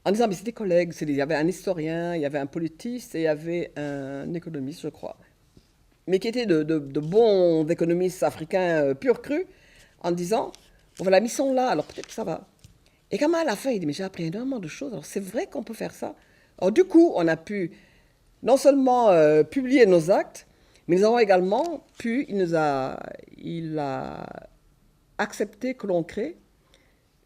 en disant, mais c'est des collègues, il y avait un historien, il y avait un politiste et il y avait un économiste, je crois, mais qui étaient de bons économistes africains pur cru, en disant, on va la mission là, alors peut-être que ça va. Et quand même à la fin, il dit, mais j'ai appris énormément de choses, alors c'est vrai qu'on peut faire ça. Alors du coup, on a pu non seulement publier nos actes, mais nous avons également pu, il a accepté que l'on crée,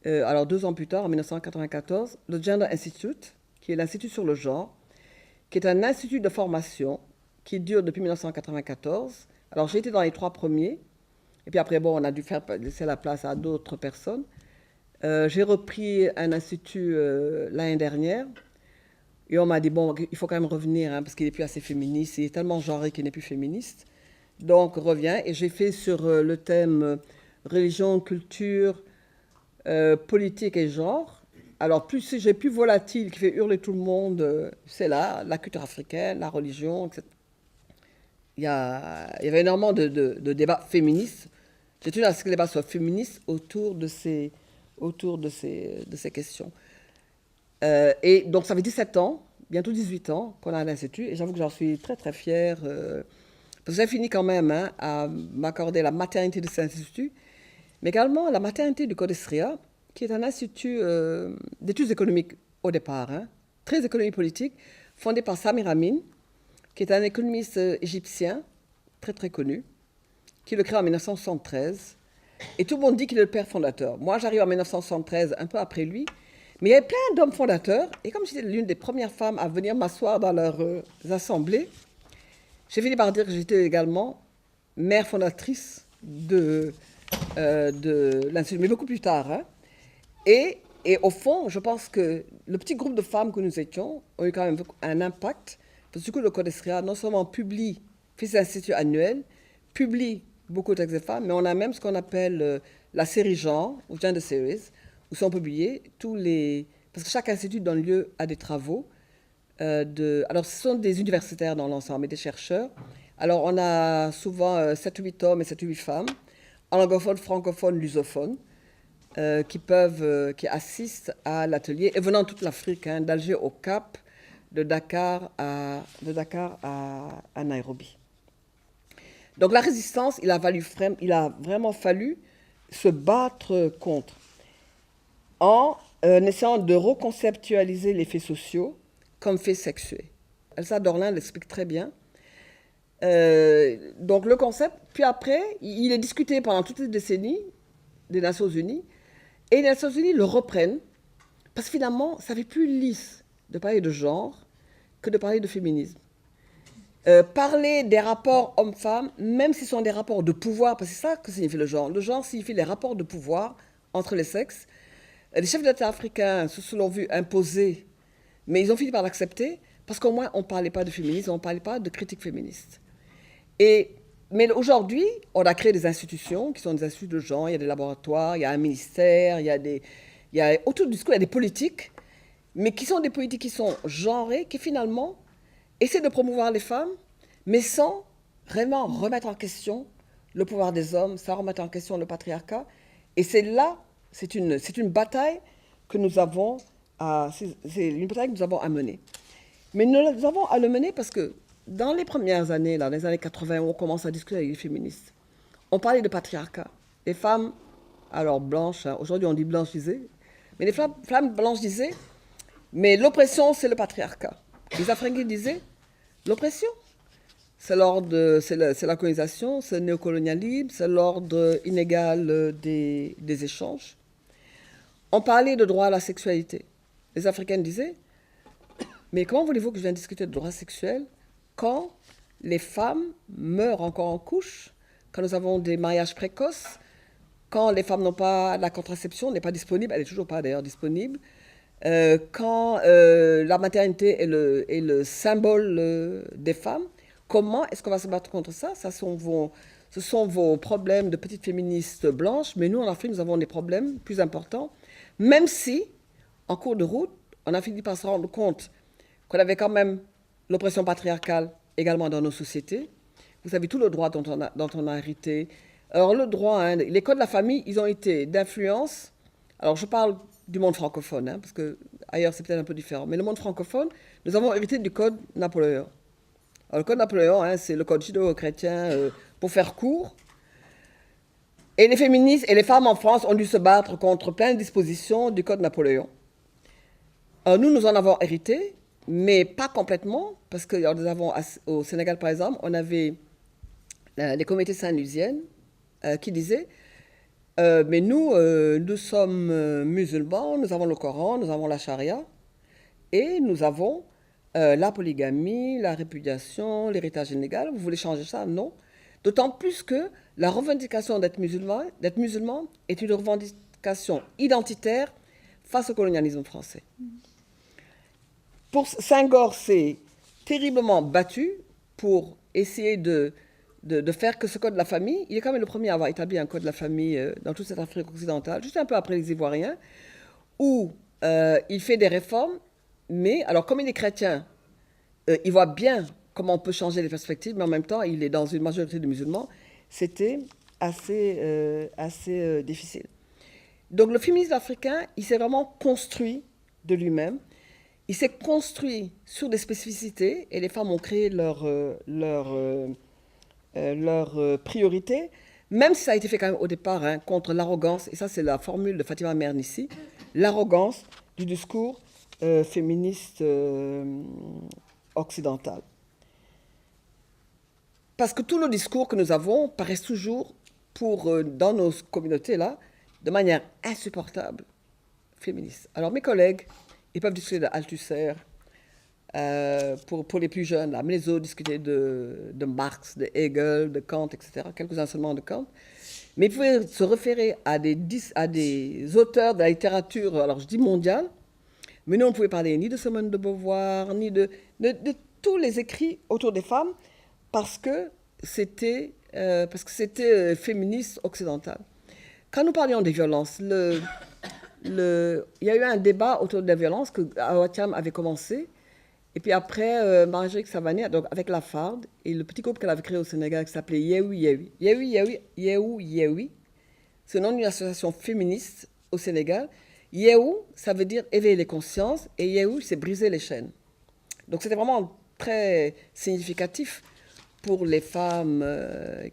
alors 2 ans plus tard, en 1994, le Gender Institute, qui est l'Institut sur le genre, qui est un institut de formation qui dure depuis 1994. Alors j'ai été dans les 3 premiers, et puis après, bon, on a dû laisser la place à d'autres personnes. J'ai repris un institut l'année dernière, et on m'a dit, bon, il faut quand même revenir, hein, parce qu'il n'est plus assez féministe, il est tellement genré qu'il n'est plus féministe. Donc, reviens, et j'ai fait sur le thème religion, culture, politique et genre. Alors, plus j'ai plus volatile, qui fait hurler tout le monde, c'est là, la culture africaine, la religion, etc. Il y avait énormément de débats féministes. J'ai tenu à ce que les débats soient féministes autour de ces questions. Et donc, ça fait 17 ans, bientôt 18 ans qu'on a l'Institut, et j'avoue que j'en suis très très fière. Parce que j'ai fini quand même hein, à m'accorder la maternité de cet institut, mais également la maternité du Codestria, qui est un institut d'études économiques au départ, hein, très économie politique, fondé par Samir Amin, qui est un économiste égyptien, très très connu, qui le crée en 1973. Et tout le monde dit qu'il est le père fondateur. Moi, j'arrive en 1973, un peu après lui, mais il y avait plein d'hommes fondateurs, et comme j'étais l'une des premières femmes à venir m'asseoir dans leurs assemblées, j'ai fini par dire que j'étais également mère fondatrice de l'Institut, mais beaucoup plus tard. Hein. Et au fond, je pense que le petit groupe de femmes que nous étions a eu quand même un impact, parce que du coup, le Codestria non seulement fait ses instituts annuels, publie beaucoup de textes de femmes, mais on a même ce qu'on appelle la série genre, ou Gender Series, où sont publiés tous les... Parce que chaque institut donne lieu à des travaux. Alors, ce sont des universitaires dans l'ensemble et des chercheurs. Alors, on a souvent 7 ou 8 hommes et 7 ou 8 femmes, anglophones, francophones, lusophones, qui assistent à l'atelier, et venant de toute l'Afrique, hein, d'Alger au Cap, de Dakar à Nairobi. Donc, la résistance, il a vraiment fallu se battre contre, en essayant de reconceptualiser les faits sociaux comme faits sexués. Elsa Dorlin l'explique très bien. Donc le concept, puis après, il est discuté pendant toutes les décennies des Nations Unies, et les Nations Unies le reprennent, parce que finalement, ça fait plus lisse de parler de genre que de parler de féminisme. Parler des rapports hommes-femmes, même si ce sont des rapports de pouvoir, parce que c'est ça que signifie le genre. Le genre signifie les rapports de pouvoir entre les sexes. Les chefs d'État africains se l'ont vu imposer, mais ils ont fini par l'accepter, parce qu'au moins on ne parlait pas de féminisme, on ne parlait pas de critique féministe. Mais aujourd'hui, on a créé des institutions qui sont des instituts de genre, il y a des laboratoires, il y a un ministère, autour du discours, il y a des politiques, mais qui sont des politiques qui sont genrées, qui finalement essaient de promouvoir les femmes, mais sans vraiment remettre en question le pouvoir des hommes, sans remettre en question le patriarcat. Et c'est une bataille que nous avons à mener. Mais nous avons à le mener parce que dans les premières années, dans les années 80, où on commence à discuter avec les féministes, on parlait de patriarcat. Les femmes, alors blanches, hein, aujourd'hui on dit blanchisées, mais les femmes blanches disaient, mais l'oppression c'est le patriarcat. Les Africains disaient, l'oppression, c'est la colonisation, c'est le néocolonialisme, c'est l'ordre inégal des échanges. On parlait de droit à la sexualité. Les Africaines disaient, mais comment voulez-vous que je vienne discuter de droits sexuels quand les femmes meurent encore en couche, quand nous avons des mariages précoces, quand les femmes n'ont pas, la contraception n'est pas disponible, elle n'est toujours pas d'ailleurs disponible, quand la maternité est le symbole des femmes, comment est-ce qu'on va se battre contre ça? Ce sont vos problèmes de petites féministes blanches, mais nous en Afrique nous avons des problèmes plus importants, même si, en cours de route, on a fini par se rendre compte qu'on avait quand même l'oppression patriarcale également dans nos sociétés. Vous savez, tout le droit dont on a hérité. Alors le droit, hein, les codes de la famille, ils ont été d'influence. Alors je parle du monde francophone, hein, parce qu'à ailleurs c'est peut-être un peu différent, mais le monde francophone, nous avons hérité du code Napoléon. Alors, le code Napoléon, hein, c'est le code judéo-chrétien pour faire court. Et les féministes et les femmes en France ont dû se battre contre plein de dispositions du code Napoléon. Nous en avons hérité, mais pas complètement, parce que nous avons, au Sénégal par exemple, on avait des communautés saint-lusiennes qui disaient mais nous sommes musulmans, nous avons le Coran, nous avons la charia, et nous avons la polygamie, la répudiation, l'héritage illégal. Vous voulez changer ça? Non. D'autant plus que la revendication d'être musulman est une revendication identitaire face au colonialisme français. Pour Senghor s'est terriblement battu pour essayer de faire que ce code de la famille, il est quand même le premier à avoir établi un code de la famille dans toute cette Afrique occidentale, juste un peu après les Ivoiriens, où il fait des réformes, mais alors comme il est chrétien, il voit bien comment on peut changer les perspectives, mais en même temps, il est dans une majorité de musulmans. C'était assez difficile. Donc le féminisme africain, il s'est vraiment construit de lui-même. Il s'est construit sur des spécificités et les femmes ont créé leurs priorités, même si ça a été fait quand même au départ contre l'arrogance, et ça c'est la formule de Fatima Mernissi, l'arrogance du discours féministe occidental. Parce que tous nos discours que nous avons paraissent toujours, dans nos communautés-là, de manière insupportable, féministe. Alors mes collègues, ils peuvent discuter d'Althusser, pour les plus jeunes, là. Mais les autres discutaient de Marx, de Hegel, de Kant, etc. Quelques-uns seulement de Kant. Mais ils pouvaient se référer à des auteurs de la littérature, alors je dis mondiale, mais nous on ne pouvait parler ni de Simone de Beauvoir, ni de tous les écrits autour des femmes, parce que c'était féministe occidental. Quand nous parlions des violences, il y a eu un débat autour des violences que Awatiam avait commencé. Et puis après, Marie-Jacques Savané, donc avec la FARD, et le petit groupe qu'elle avait créé au Sénégal qui s'appelait Yehui Yehui. Yehui Yehui, c'est le nom d'une association féministe au Sénégal. Yehu, ça veut dire éveiller les consciences, et Yehui, c'est briser les chaînes. Donc c'était vraiment très significatif pour les femmes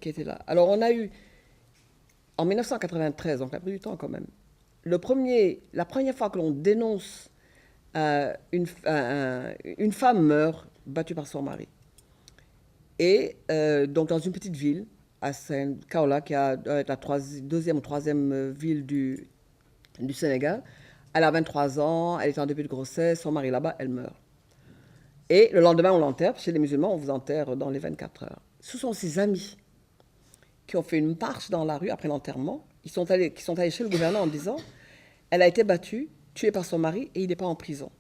qui étaient là. Alors on a eu, en 1993, donc ça a pris du temps quand même, la première fois que l'on dénonce une femme meurt battue par son mari. Et donc dans une petite ville, à Saint-Kaola, qui est la deuxième ou troisième ville du Sénégal, elle a 23 ans, elle est en début de grossesse, son mari là-bas, elle meurt. Et le lendemain, on l'enterre. Chez les musulmans, on vous enterre dans les 24 heures. Ce sont ses amis qui ont fait une marche dans la rue après l'enterrement, qui sont allés chez le gouverneur en disant « Elle a été battue, tuée par son mari, et il n'est pas en prison. »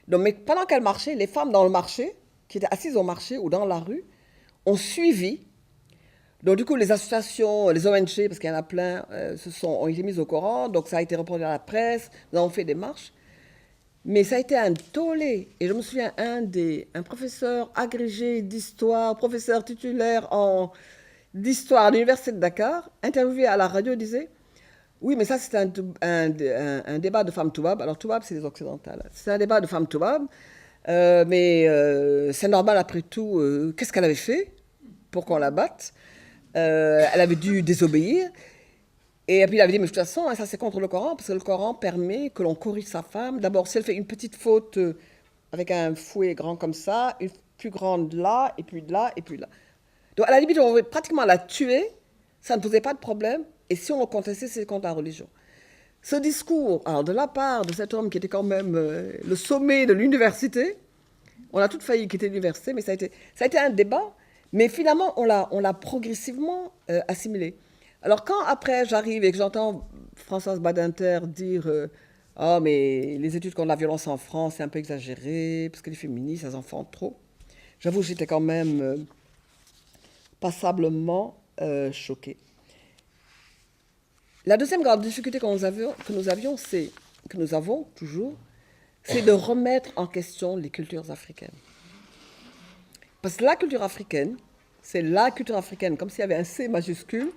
Donc, mais pendant qu'elle marchait, les femmes dans le marché, qui étaient assises au marché ou dans la rue, ont suivi. Donc du coup, les associations, les ONG, parce qu'il y en a plein, ont été mises au courant, donc ça a été reporté à la presse, nous avons fait des marches. Mais ça a été un tollé. Et je me souviens, un professeur agrégé d'histoire, professeur titulaire d'histoire à l'université de Dakar, interviewé à la radio, disait « Oui, mais ça, c'est un débat de femmes toubab. » Alors, toubab, c'est les occidentales. C'est un débat de femmes toubab. Mais c'est normal, après tout. Qu'est-ce qu'elle avait fait pour qu'on la batte? Elle avait dû désobéir. Et puis il avait dit, mais de toute façon, ça c'est contre le Coran, parce que le Coran permet que l'on corrige sa femme. D'abord, si elle fait une petite faute avec un fouet grand comme ça, une plus grande là, et puis là, et puis là. Donc à la limite, on pouvait pratiquement la tuer, ça ne posait pas de problème. Et si on le contestait, c'est contre la religion. Ce discours, alors de la part de cet homme qui était quand même le sommet de l'université, on a toutes failli quitter l'université, mais ça a été un débat, mais finalement, on l'a progressivement assimilé. Alors quand après j'arrive et que j'entends Françoise Badinter dire « Oh, mais les études contre la violence en France, c'est un peu exagéré, parce que les féministes, elles en font trop », j'avoue que j'étais quand même passablement choquée. La deuxième grande difficulté que nous avons toujours, c'est de remettre en question les cultures africaines. Parce que la culture africaine, c'est la culture africaine, comme s'il y avait un C majuscule.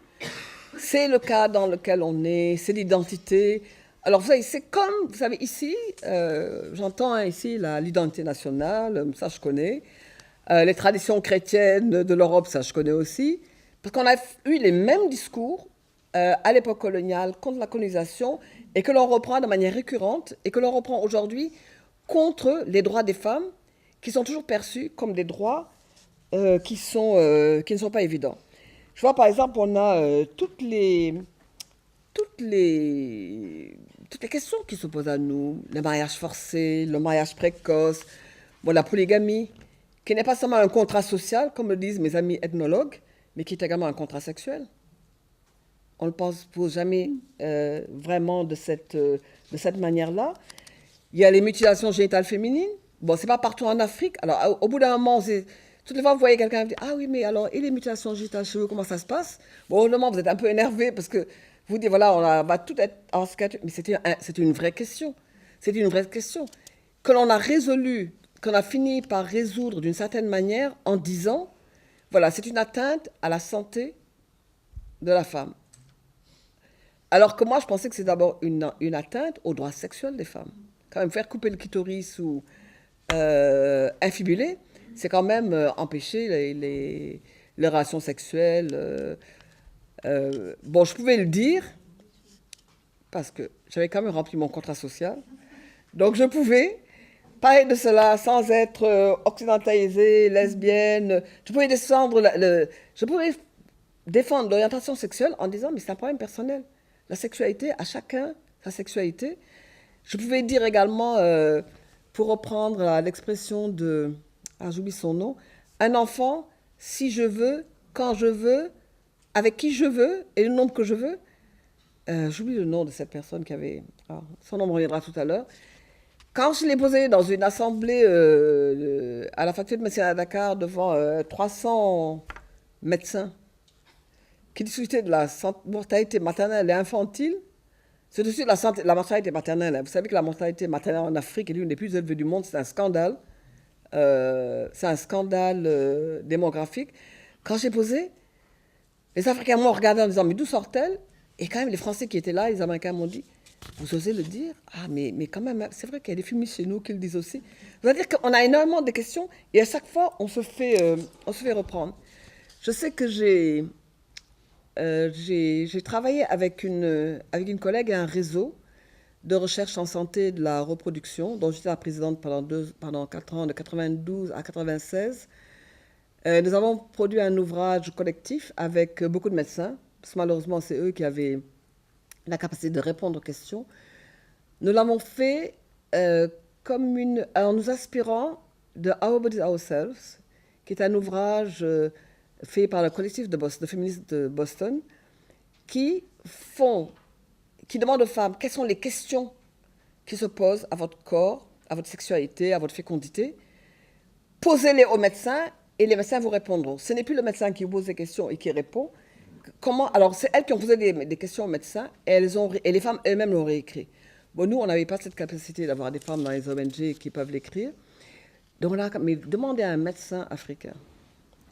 C'est le cas dans lequel on est, c'est l'identité. Alors, vous savez, c'est comme, vous savez, ici, j'entends hein, ici l'identité nationale, ça je connais. Les traditions chrétiennes de l'Europe, ça je connais aussi. Parce qu'on a eu les mêmes discours à l'époque coloniale contre la colonisation et que l'on reprend de manière récurrente et que l'on reprend aujourd'hui contre les droits des femmes qui sont toujours perçus comme des droits qui ne sont pas évidents. Je vois par exemple, on a toutes les, toutes les questions qui se posent à nous. Le mariage forcé, le mariage précoce, bon, la polygamie, qui n'est pas seulement un contrat social, comme le disent mes amis ethnologues, mais qui est également un contrat sexuel. On ne pense jamais vraiment de cette manière-là. Il y a les mutilations génitales féminines. Bon, c'est pas partout en Afrique. Alors, au bout d'un moment, toutes les fois, vous voyez quelqu'un qui dit ah oui, mais alors, et les mutations génitales chez vous, comment ça se passe? Bon, au moment, vous êtes un peu énervé parce que vous dites voilà, va tout être en scature. Mais c'était une vraie question. C'était une vraie question que l'on a résolue, qu'on a fini par résoudre d'une certaine manière en disant voilà, c'est une atteinte à la santé de la femme. Alors que moi, je pensais que c'est d'abord une atteinte aux droits sexuels des femmes. Quand même, faire couper le clitoris ou infibuler, c'est quand même empêcher les relations sexuelles. Bon, je pouvais le dire parce que j'avais quand même rempli mon contrat social. Donc, je pouvais parler de cela sans être occidentalisée, lesbienne. Je pouvais je pouvais défendre l'orientation sexuelle en disant mais c'est un problème personnel. La sexualité, à chacun sa sexualité. Je pouvais dire également, pour reprendre l'expression de, ah j'oublie son nom, un enfant, si je veux, quand je veux, avec qui je veux et le nombre que je veux. J'oublie le nom de cette personne qui avait, son nom me reviendra tout à l'heure. Quand je l'ai posé dans une assemblée à la faculté de médecine à Dakar devant 300 médecins qui discutait de la mortalité maternelle et infantile, c'est aussi la mortalité maternelle. Vous savez que la mortalité maternelle en Afrique est l'une des plus élevées du monde, c'est un scandale. C'est un scandale démographique. Quand j'ai posé, les Africains m'ont regardé en disant mais d'où sort-elle? Et quand même les Français qui étaient là, les Américains m'ont dit vous osez le dire? Ah mais quand même, c'est vrai qu'il y a des féministes chez nous qui le disent aussi. C'est-à-dire qu'on a énormément de questions et à chaque fois on se fait reprendre. Je sais que j'ai travaillé avec une collègue et un réseau de recherche en santé de la reproduction, dont j'étais la présidente pendant 4 ans, de 92 à 96. Nous avons produit un ouvrage collectif avec beaucoup de médecins, parce que malheureusement, c'est eux qui avaient la capacité de répondre aux questions. Nous l'avons fait en nous inspirant de Our Bodies Ourselves, qui est un ouvrage fait par le collectif de féministes de Boston, qui demandent aux femmes quelles sont les questions qui se posent à votre corps, à votre sexualité, à votre fécondité. Posez-les aux médecins et les médecins vous répondront. Ce n'est plus le médecin qui vous pose des questions et qui répond. Alors, c'est elles qui ont posé des questions aux médecins et les femmes elles-mêmes l'ont réécrit. Bon, nous, on n'avait pas cette capacité d'avoir des femmes dans les ONG qui peuvent l'écrire. Donc là, mais demandez à un médecin africain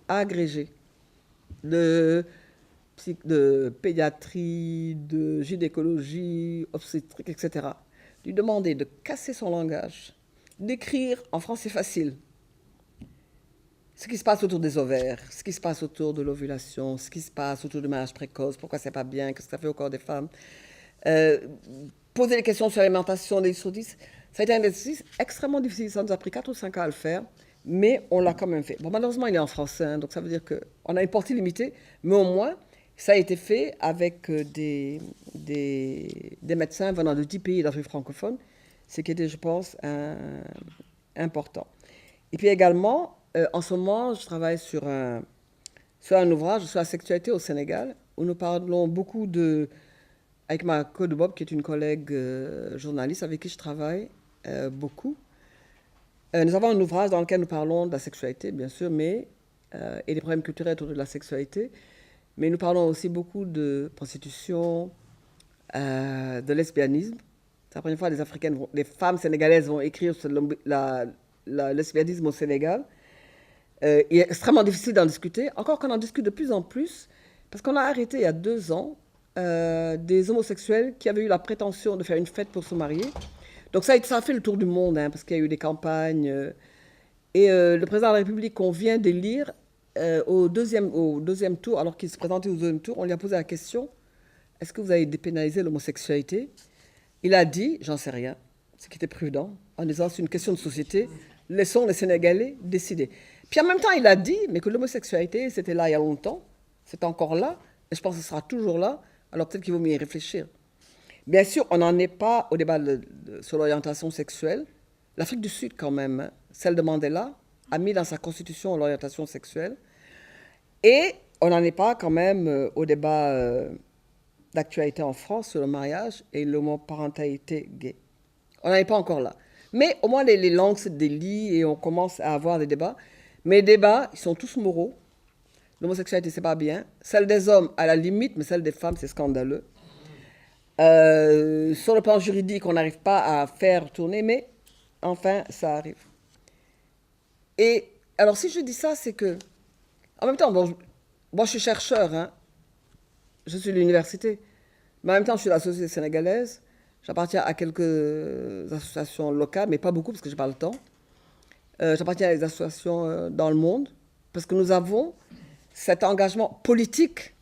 agrégé de pédiatrie, de gynécologie, obstétrique, etc. Lui demander de casser son langage, d'écrire en français facile ce qui se passe autour des ovaires, ce qui se passe autour de l'ovulation, ce qui se passe autour du mariage précoce, pourquoi c'est pas bien, qu'est-ce que ça fait au corps des femmes. Poser des questions sur l'alimentation des sourdistes, ça a été un exercice extrêmement difficile. Ça nous a pris 4 ou 5 ans à le faire, mais on l'a quand même fait. Bon, malheureusement, il est en français, hein, donc ça veut dire qu'on a une portée limitée, mais au moins, ça a été fait avec des médecins venant de 10 pays d'Afrique francophone, ce qui était, je pense, important. Et puis également, en ce moment, je travaille sur un ouvrage sur la sexualité au Sénégal, où nous parlons beaucoup avec ma Code Bob, qui est une collègue journaliste avec qui je travaille beaucoup. Nous avons un ouvrage dans lequel nous parlons de la sexualité, bien sûr, et des problèmes culturels autour de la sexualité. Mais nous parlons aussi beaucoup de prostitution, de lesbianisme. C'est la première fois que les femmes sénégalaises vont écrire sur le lesbianisme au Sénégal. Il est extrêmement difficile d'en discuter, encore qu'on en discute de plus en plus, parce qu'on a arrêté il y a 2 ans des homosexuels qui avaient eu la prétention de faire une fête pour se marier. Donc ça a fait le tour du monde, hein, parce qu'il y a eu des campagnes. Le président de la République qu'on vient d'élire au deuxième tour, alors qu'il se présentait au deuxième tour, on lui a posé la question, est-ce que vous avez dépénalisé l'homosexualité? Il a dit, j'en sais rien, ce qui était prudent, en disant c'est une question de société, laissons les Sénégalais décider. Puis en même temps, il a dit, mais que l'homosexualité, c'était là il y a longtemps, c'est encore là, et je pense que ce sera toujours là, alors peut-être qu'il vaut mieux y réfléchir. Bien sûr, on n'en est pas au débat sur l'orientation sexuelle. L'Afrique du Sud, quand même, hein, celle de Mandela, a mis dans sa constitution l'orientation sexuelle. Et on n'en est pas quand même au débat d'actualité en France sur le mariage et l'homoparentalité gay. On n'en est pas encore là. Mais au moins les langues se délient et on commence à avoir des débats. Mais les débats, ils sont tous moraux. L'homosexualité, c'est pas bien. Celle des hommes, à la limite, mais celle des femmes, c'est scandaleux. Sur le plan juridique, on n'arrive pas à faire tourner, mais enfin, ça arrive. Et alors, si je dis ça, c'est que, en même temps, bon, moi je suis chercheur, hein, je suis de l'université, mais en même temps, je suis de la société sénégalaise. J'appartiens à quelques associations locales, mais pas beaucoup parce que je n'ai pas le temps. J'appartiens à des associations dans le monde, parce que nous avons cet engagement politique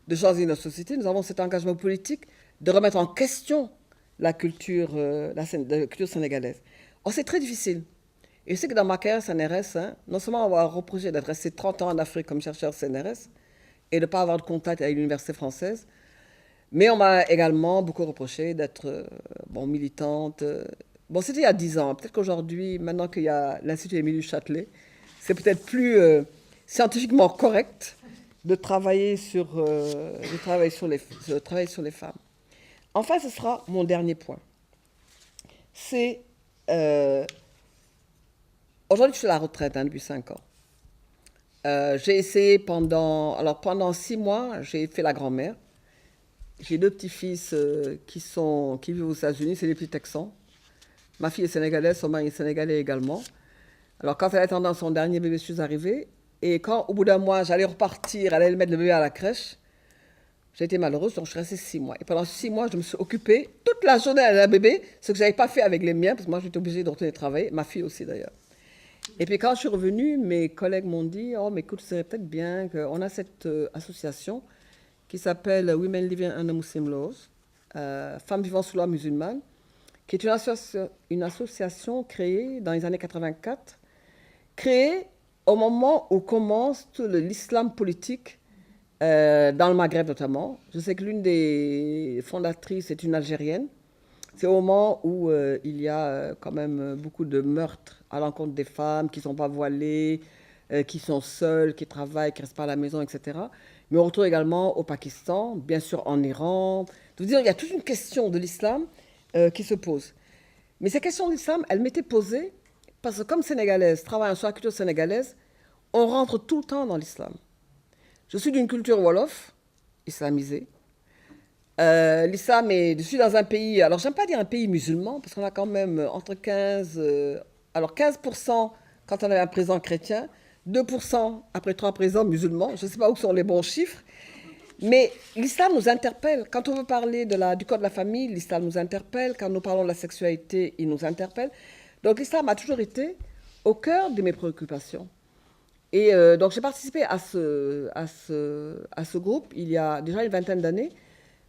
de changer notre société, nous avons cet engagement politique de remettre en question la culture sénégalaise. Or, c'est très difficile. Et je sais que dans ma carrière CNRS, hein, non seulement on m'a reproché d'être resté 30 ans en Afrique comme chercheur CNRS et de ne pas avoir de contact avec l'université française, mais on m'a également beaucoup reproché d'être militante. Bon, c'était il y a 10 ans. Peut-être qu'aujourd'hui, maintenant qu'il y a l'Institut Émile Châtelet, c'est peut-être plus scientifiquement correct de travailler sur les femmes. Enfin, ce sera mon dernier point. C'est... aujourd'hui, je suis à la retraite depuis 5 ans. J'ai essayé pendant 6 mois, j'ai fait la grand-mère. J'ai 2 petits-fils qui vivent aux États-Unis, c'est des petits Texans. Ma fille est sénégalaise, son mari est sénégalais également. Alors, quand elle attendait son dernier bébé, je suis arrivée. Et quand, au bout d'un mois, j'allais repartir, elle allait mettre le bébé à la crèche, j'ai été malheureuse, donc je suis restée 6 mois. Et pendant 6 mois, je me suis occupée toute la journée à la bébé, ce que je n'avais pas fait avec les miens, parce que moi, j'étais obligée de retourner travailler, ma fille aussi d'ailleurs. Et puis quand je suis revenue, mes collègues m'ont dit, oh, mais écoute, ce serait peut-être bien qu'on a cette association qui s'appelle Women Living Under Muslim Laws, Femmes vivant sous loi musulmane, qui est une association créée dans les années 84, créée au moment où commence tout l'islam politique dans le Maghreb notamment. Je sais que l'une des fondatrices est une Algérienne. C'est au moment où il y a quand même beaucoup de meurtres à l'encontre des femmes qui ne sont pas voilées, qui sont seules, qui travaillent, qui ne restent pas à la maison, etc. Mais on retrouve également au Pakistan, bien sûr en Iran. Je veux dire, il y a toute une question de l'islam qui se pose. Mais ces questions de l'islam, elles m'étaient posées parce que comme sénégalaise, travaillant sur la culture sénégalaise, on rentre tout le temps dans l'islam. Je suis d'une culture wolof, islamisée. L'islam je suis dans un pays, alors j'aime pas dire un pays musulman, parce qu'on a quand même entre 15% quand on avait un président chrétien, 2% après 3 présidents musulmans, je ne sais pas où sont les bons chiffres, mais l'islam nous interpelle. Quand on veut parler du code de la famille, l'islam nous interpelle. Quand nous parlons de la sexualité, il nous interpelle. Donc l'islam a toujours été au cœur de mes préoccupations. Et donc j'ai participé à ce groupe il y a déjà une vingtaine d'années,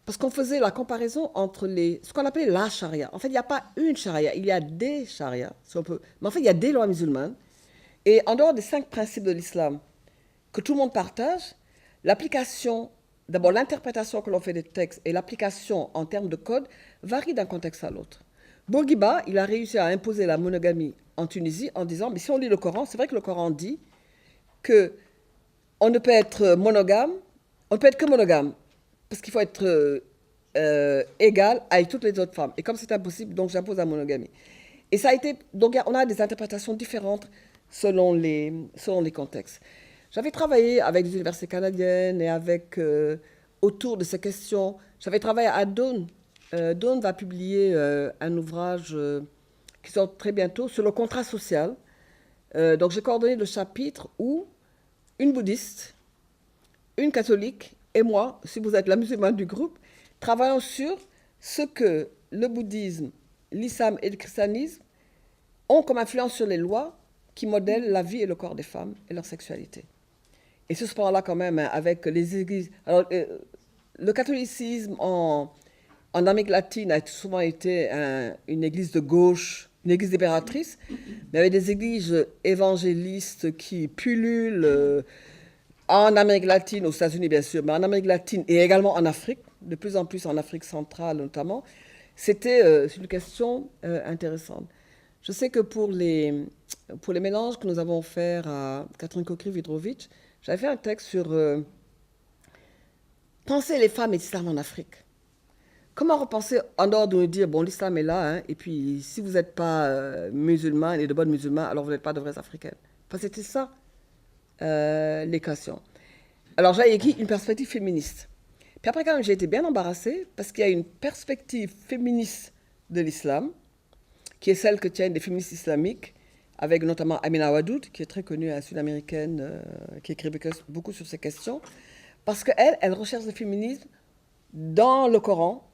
parce qu'on faisait la comparaison entre ce qu'on appelait la charia. En fait, il n'y a pas une charia, il y a des charias, si on peut. Mais en fait, il y a des lois musulmanes. Et en dehors des 5 principes de l'islam que tout le monde partage, l'application, d'abord l'interprétation que l'on fait des textes et l'application en termes de code varie d'un contexte à l'autre. Bourguiba, il a réussi à imposer la monogamie en Tunisie en disant, mais si on lit le Coran, c'est vrai que le Coran dit qu'on ne peut être monogame, on ne peut être que monogame, parce qu'il faut être égal avec toutes les autres femmes. Et comme c'est impossible, donc j'impose la monogamie. Et ça a été, donc on a des interprétations différentes selon les contextes. J'avais travaillé avec des universités canadiennes et autour de ces questions. J'avais travaillé à Dawn. Dawn va publier un ouvrage qui sort très bientôt sur le contrat social. Donc j'ai coordonné le chapitre où une bouddhiste, une catholique et moi, si vous êtes la musulmane du groupe, travaillons sur ce que le bouddhisme, l'islam et le christianisme ont comme influence sur les lois qui modèlent la vie et le corps des femmes et leur sexualité. Et ce cependant-là, quand même, hein, avec les églises. Alors, le catholicisme en Amérique latine a souvent été une église de gauche, une église libératrice, mais avec des églises évangélistes qui pullulent en Amérique latine, aux États-Unis bien sûr, mais en Amérique latine et également en Afrique, de plus en plus en Afrique centrale notamment. C'est une question intéressante. Je sais que pour les mélanges que nous avons faits à Catherine Kokri-Vidrovitch, j'avais fait un texte sur penser les femmes et l'islam en Afrique. Comment repenser en dehors de nous dire, bon, l'islam est là, hein, et puis si vous n'êtes pas musulman et de bonnes musulmans, alors vous n'êtes pas de vraies africaines. Enfin, c'était ça, l'équation. Alors, j'ai écrit une perspective féministe. Puis après, quand même, j'ai été bien embarrassée, parce qu'il y a une perspective féministe de l'islam, qui est celle que tiennent les féministes islamiques, avec notamment Amina Wadoud, qui est très connue, sud-américaine, qui écrit beaucoup sur ces questions, parce qu'elle, elle recherche le féminisme dans le Coran,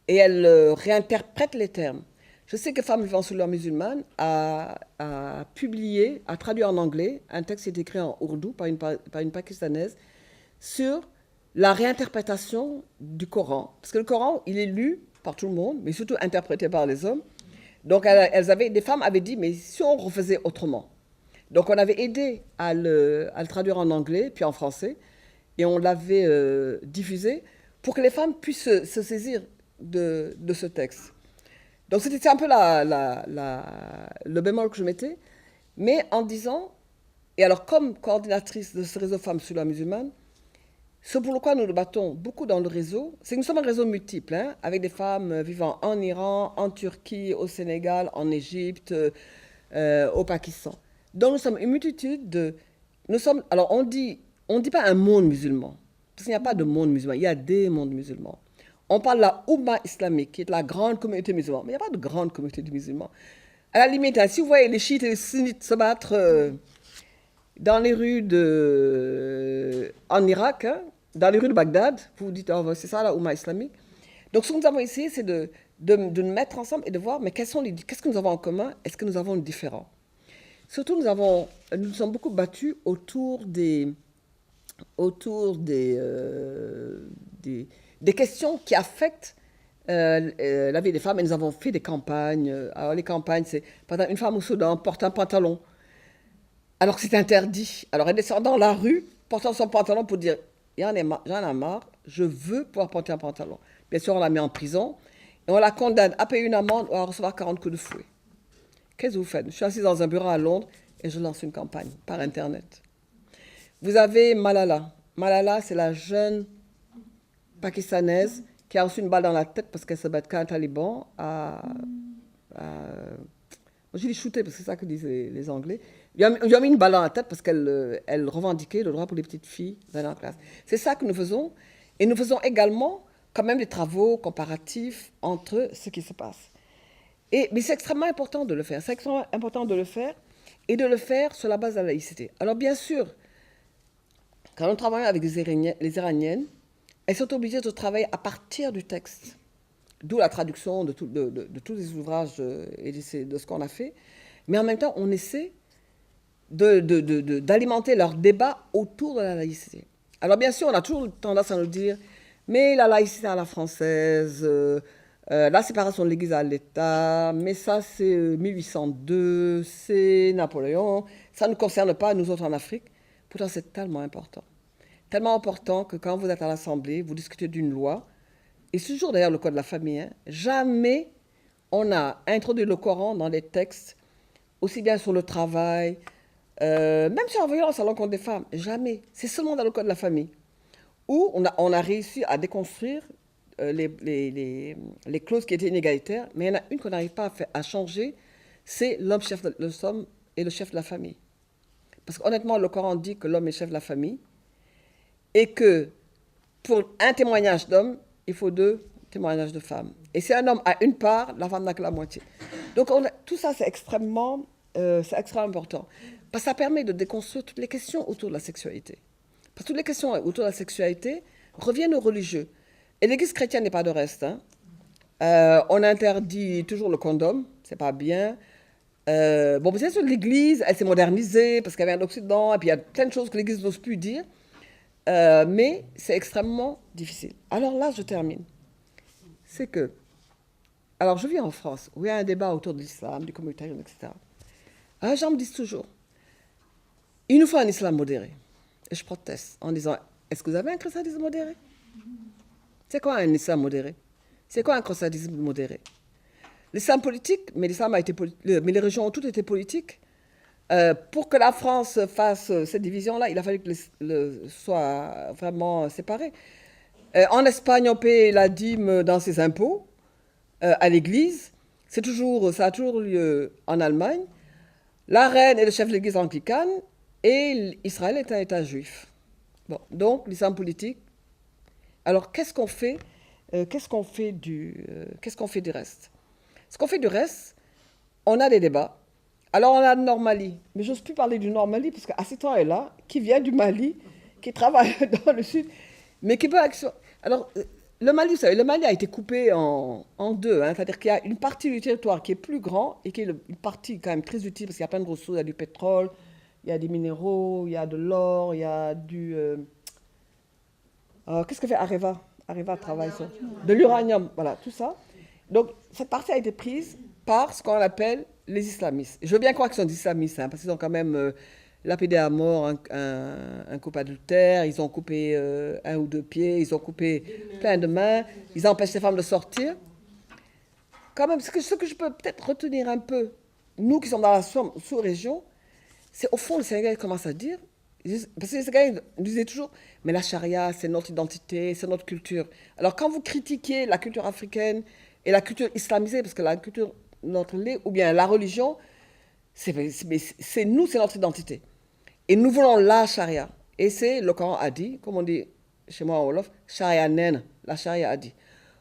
et elle réinterprète les termes. Je sais que Femmes vivant sous l'heure musulmane a publié, a traduit en anglais un texte qui est écrit en ourdou par une pakistanaise sur la réinterprétation du Coran. Parce que le Coran, il est lu par tout le monde, mais surtout interprété par les hommes. Donc des femmes avaient dit, mais si on refaisait autrement. Donc on avait aidé à le traduire en anglais, puis en français, et on l'avait diffusé pour que les femmes puissent se saisir de ce texte. Donc c'était un peu le bémol que je mettais, mais en disant, et alors comme coordinatrice de ce réseau Femmes sous la musulmane, ce pour quoi nous nous battons beaucoup dans le réseau, c'est que nous sommes un réseau multiple, hein, avec des femmes vivant en Iran, en Turquie, au Sénégal, en Égypte, au Pakistan. Donc nous sommes une multitude alors on dit pas un monde musulman, parce qu'il n'y a pas de monde musulman, il y a des mondes musulmans. On parle de la Oumma islamique, qui est la grande communauté musulmane. Mais il n'y a pas de grande communauté de musulmans. À la limite, si vous voyez les chiites et les sunnites se battre dans les rues en Irak, hein, dans les rues de Bagdad, vous vous dites, oh, c'est ça la Oumma islamique. Donc ce que nous avons essayé, c'est de nous mettre ensemble et de voir, mais qu'est-ce que nous avons en commun? Est-ce que nous avons de différents? Surtout, nous nous sommes beaucoup battus autour des questions qui affectent la vie des femmes. Et nous avons fait des campagnes. Alors les campagnes, c'est par exemple, une femme au Soudan porte un pantalon, alors que c'est interdit. Alors elle descend dans la rue, portant son pantalon pour dire, j'en ai marre, je veux pouvoir porter un pantalon. Bien sûr, on la met en prison et on la condamne à payer une amende ou à recevoir 40 coups de fouet. Qu'est-ce que vous faites? Je suis assise dans un bureau à Londres et je lance une campagne par Internet. Vous avez Malala. Malala, c'est la jeune pakistanaise qui a reçu une balle dans la tête parce qu'elle se bat qu'un taliban je dis shooter parce que c'est ça que disent les Anglais. Il lui a mis une balle dans la tête parce qu'elle revendiquait le droit pour les petites filles d'aller en classe. C'est ça que nous faisons. Et nous faisons également quand même des travaux comparatifs entre ce qui se passe. Mais c'est extrêmement important de le faire. C'est extrêmement important de le faire et de le faire sur la base de la laïcité. Alors bien sûr, quand nous travaillons avec les Iraniennes, elles sont obligées de travailler à partir du texte. D'où la traduction de tous les ouvrages et de ce qu'on a fait. Mais en même temps, on essaie d'alimenter leur débat autour de la laïcité. Alors bien sûr, on a toujours tendance à nous dire, mais la laïcité à la française, la séparation de l'Église à l'État, mais ça c'est 1802, c'est Napoléon, ça ne nous concerne pas, nous autres en Afrique. Pourtant, c'est tellement important. Tellement important que quand vous êtes à l'Assemblée, vous discutez d'une loi, et c'est toujours d'ailleurs le code de la famille, hein, jamais on a introduit le Coran dans les textes, aussi bien sur le travail, même sur la violence à l'encontre des femmes, jamais. C'est seulement dans le code de la famille, où on a réussi à déconstruire les clauses qui étaient inégalitaires, mais il y en a une qu'on n'arrive pas à changer, c'est l'homme et le chef de la famille. Parce qu'honnêtement, le Coran dit que l'homme est chef de la famille, et que pour un témoignage d'homme, il faut 2 témoignages de femmes. Et si un homme a une part, la femme n'a que la moitié. Donc tout ça, c'est extrêmement important. Parce que ça permet de déconstruire toutes les questions autour de la sexualité. Parce que toutes les questions autour de la sexualité reviennent aux religieux. Et l'Église chrétienne n'est pas de reste. Hein. On interdit toujours le condom, c'est pas bien. Bon, bien sûr, l'Église, elle s'est modernisée parce qu'elle vient d'Occident, et puis il y a plein de choses que l'Église n'ose plus dire. Mais c'est extrêmement difficile. Alors là, je termine. C'est que, alors je vis en France, où il y a un débat autour de l'islam, du communautarisme, etc. Les gens me disent toujours, il nous faut un islam modéré. Et je proteste en disant, est-ce que vous avez un christianisme modéré? C'est quoi un islam modéré? C'est quoi un christianisme modéré? L'islam politique, mais l'islam a été mais les régions ont toutes été politiques. Pour que la France fasse cette division-là, il a fallu que soit vraiment séparé. En Espagne, on paie la dîme dans ses impôts à l'Église. Ça a toujours lieu en Allemagne. La reine est le chef de l'Église anglicane et Israël est un État juif. Bon, donc l'islam politique. Alors qu'est-ce qu'on fait qu'est-ce qu'on fait du reste? Ce qu'on fait du reste, on a des débats. Alors on a le Nord-Mali, mais j'ose plus parler du Nord-Mali parce qu'Assistant est là, qui vient du Mali, qui travaille dans le sud, mais qui peut action. Alors le Mali, vous savez, le Mali a été coupé en deux, hein, c'est-à-dire qu'il y a une partie du territoire qui est plus grand et qui est une partie quand même très utile parce qu'il y a plein de ressources, il y a du pétrole, il y a des minéraux, il y a de l'or, il y a du qu'est-ce que fait Areva? Areva travaille sur de l'uranium, voilà, tout ça. Donc cette partie a été prise par ce qu'on appelle les islamistes. Je veux bien croire qu'ils sont des islamistes, hein, parce qu'ils ont quand même lapidé à mort un couple adultère, ils ont coupé un ou deux pieds, ils ont coupé plein de mains, ils empêchent les femmes de sortir. Quand même, ce que je peux peut-être retenir un peu, nous qui sommes dans la sous-région, c'est au fond, le Sénégal commence à dire, parce que les Sénégalais nous disaient toujours, mais la charia, c'est notre identité, c'est notre culture. Alors quand vous critiquez la culture africaine et la culture islamisée, parce que la culture, ou bien la religion, c'est nous, c'est notre identité. Et nous voulons la charia. Et c'est, le Coran a dit, comme on dit chez moi en Wolof, charia nen, la charia a dit.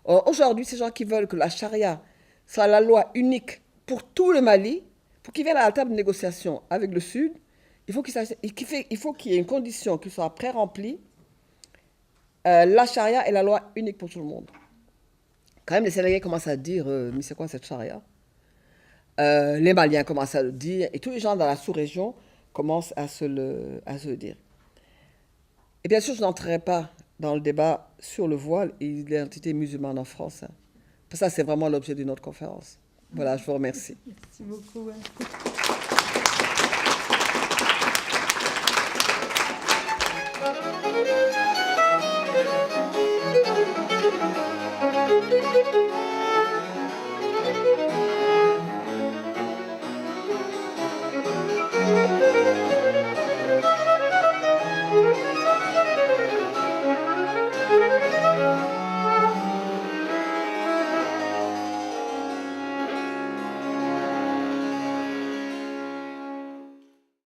Or, aujourd'hui, ces gens qui veulent que la charia soit la loi unique pour tout le Mali, pour qu'ils viennent à la table de négociation avec le Sud, il faut qu'il y ait une condition qui soit pré-remplie. La charia est la loi unique pour tout le monde. Quand même, les Sénégalais commencent à dire, mais c'est quoi cette charia? Les Maliens commencent à le dire, et tous les gens dans la sous-région commencent à se le dire. Et bien sûr, je n'entrerai pas dans le débat sur le voile et l'identité musulmane en France. Hein. Ça, c'est vraiment l'objet d'une autre conférence. Voilà, je vous remercie. Merci beaucoup. Hein.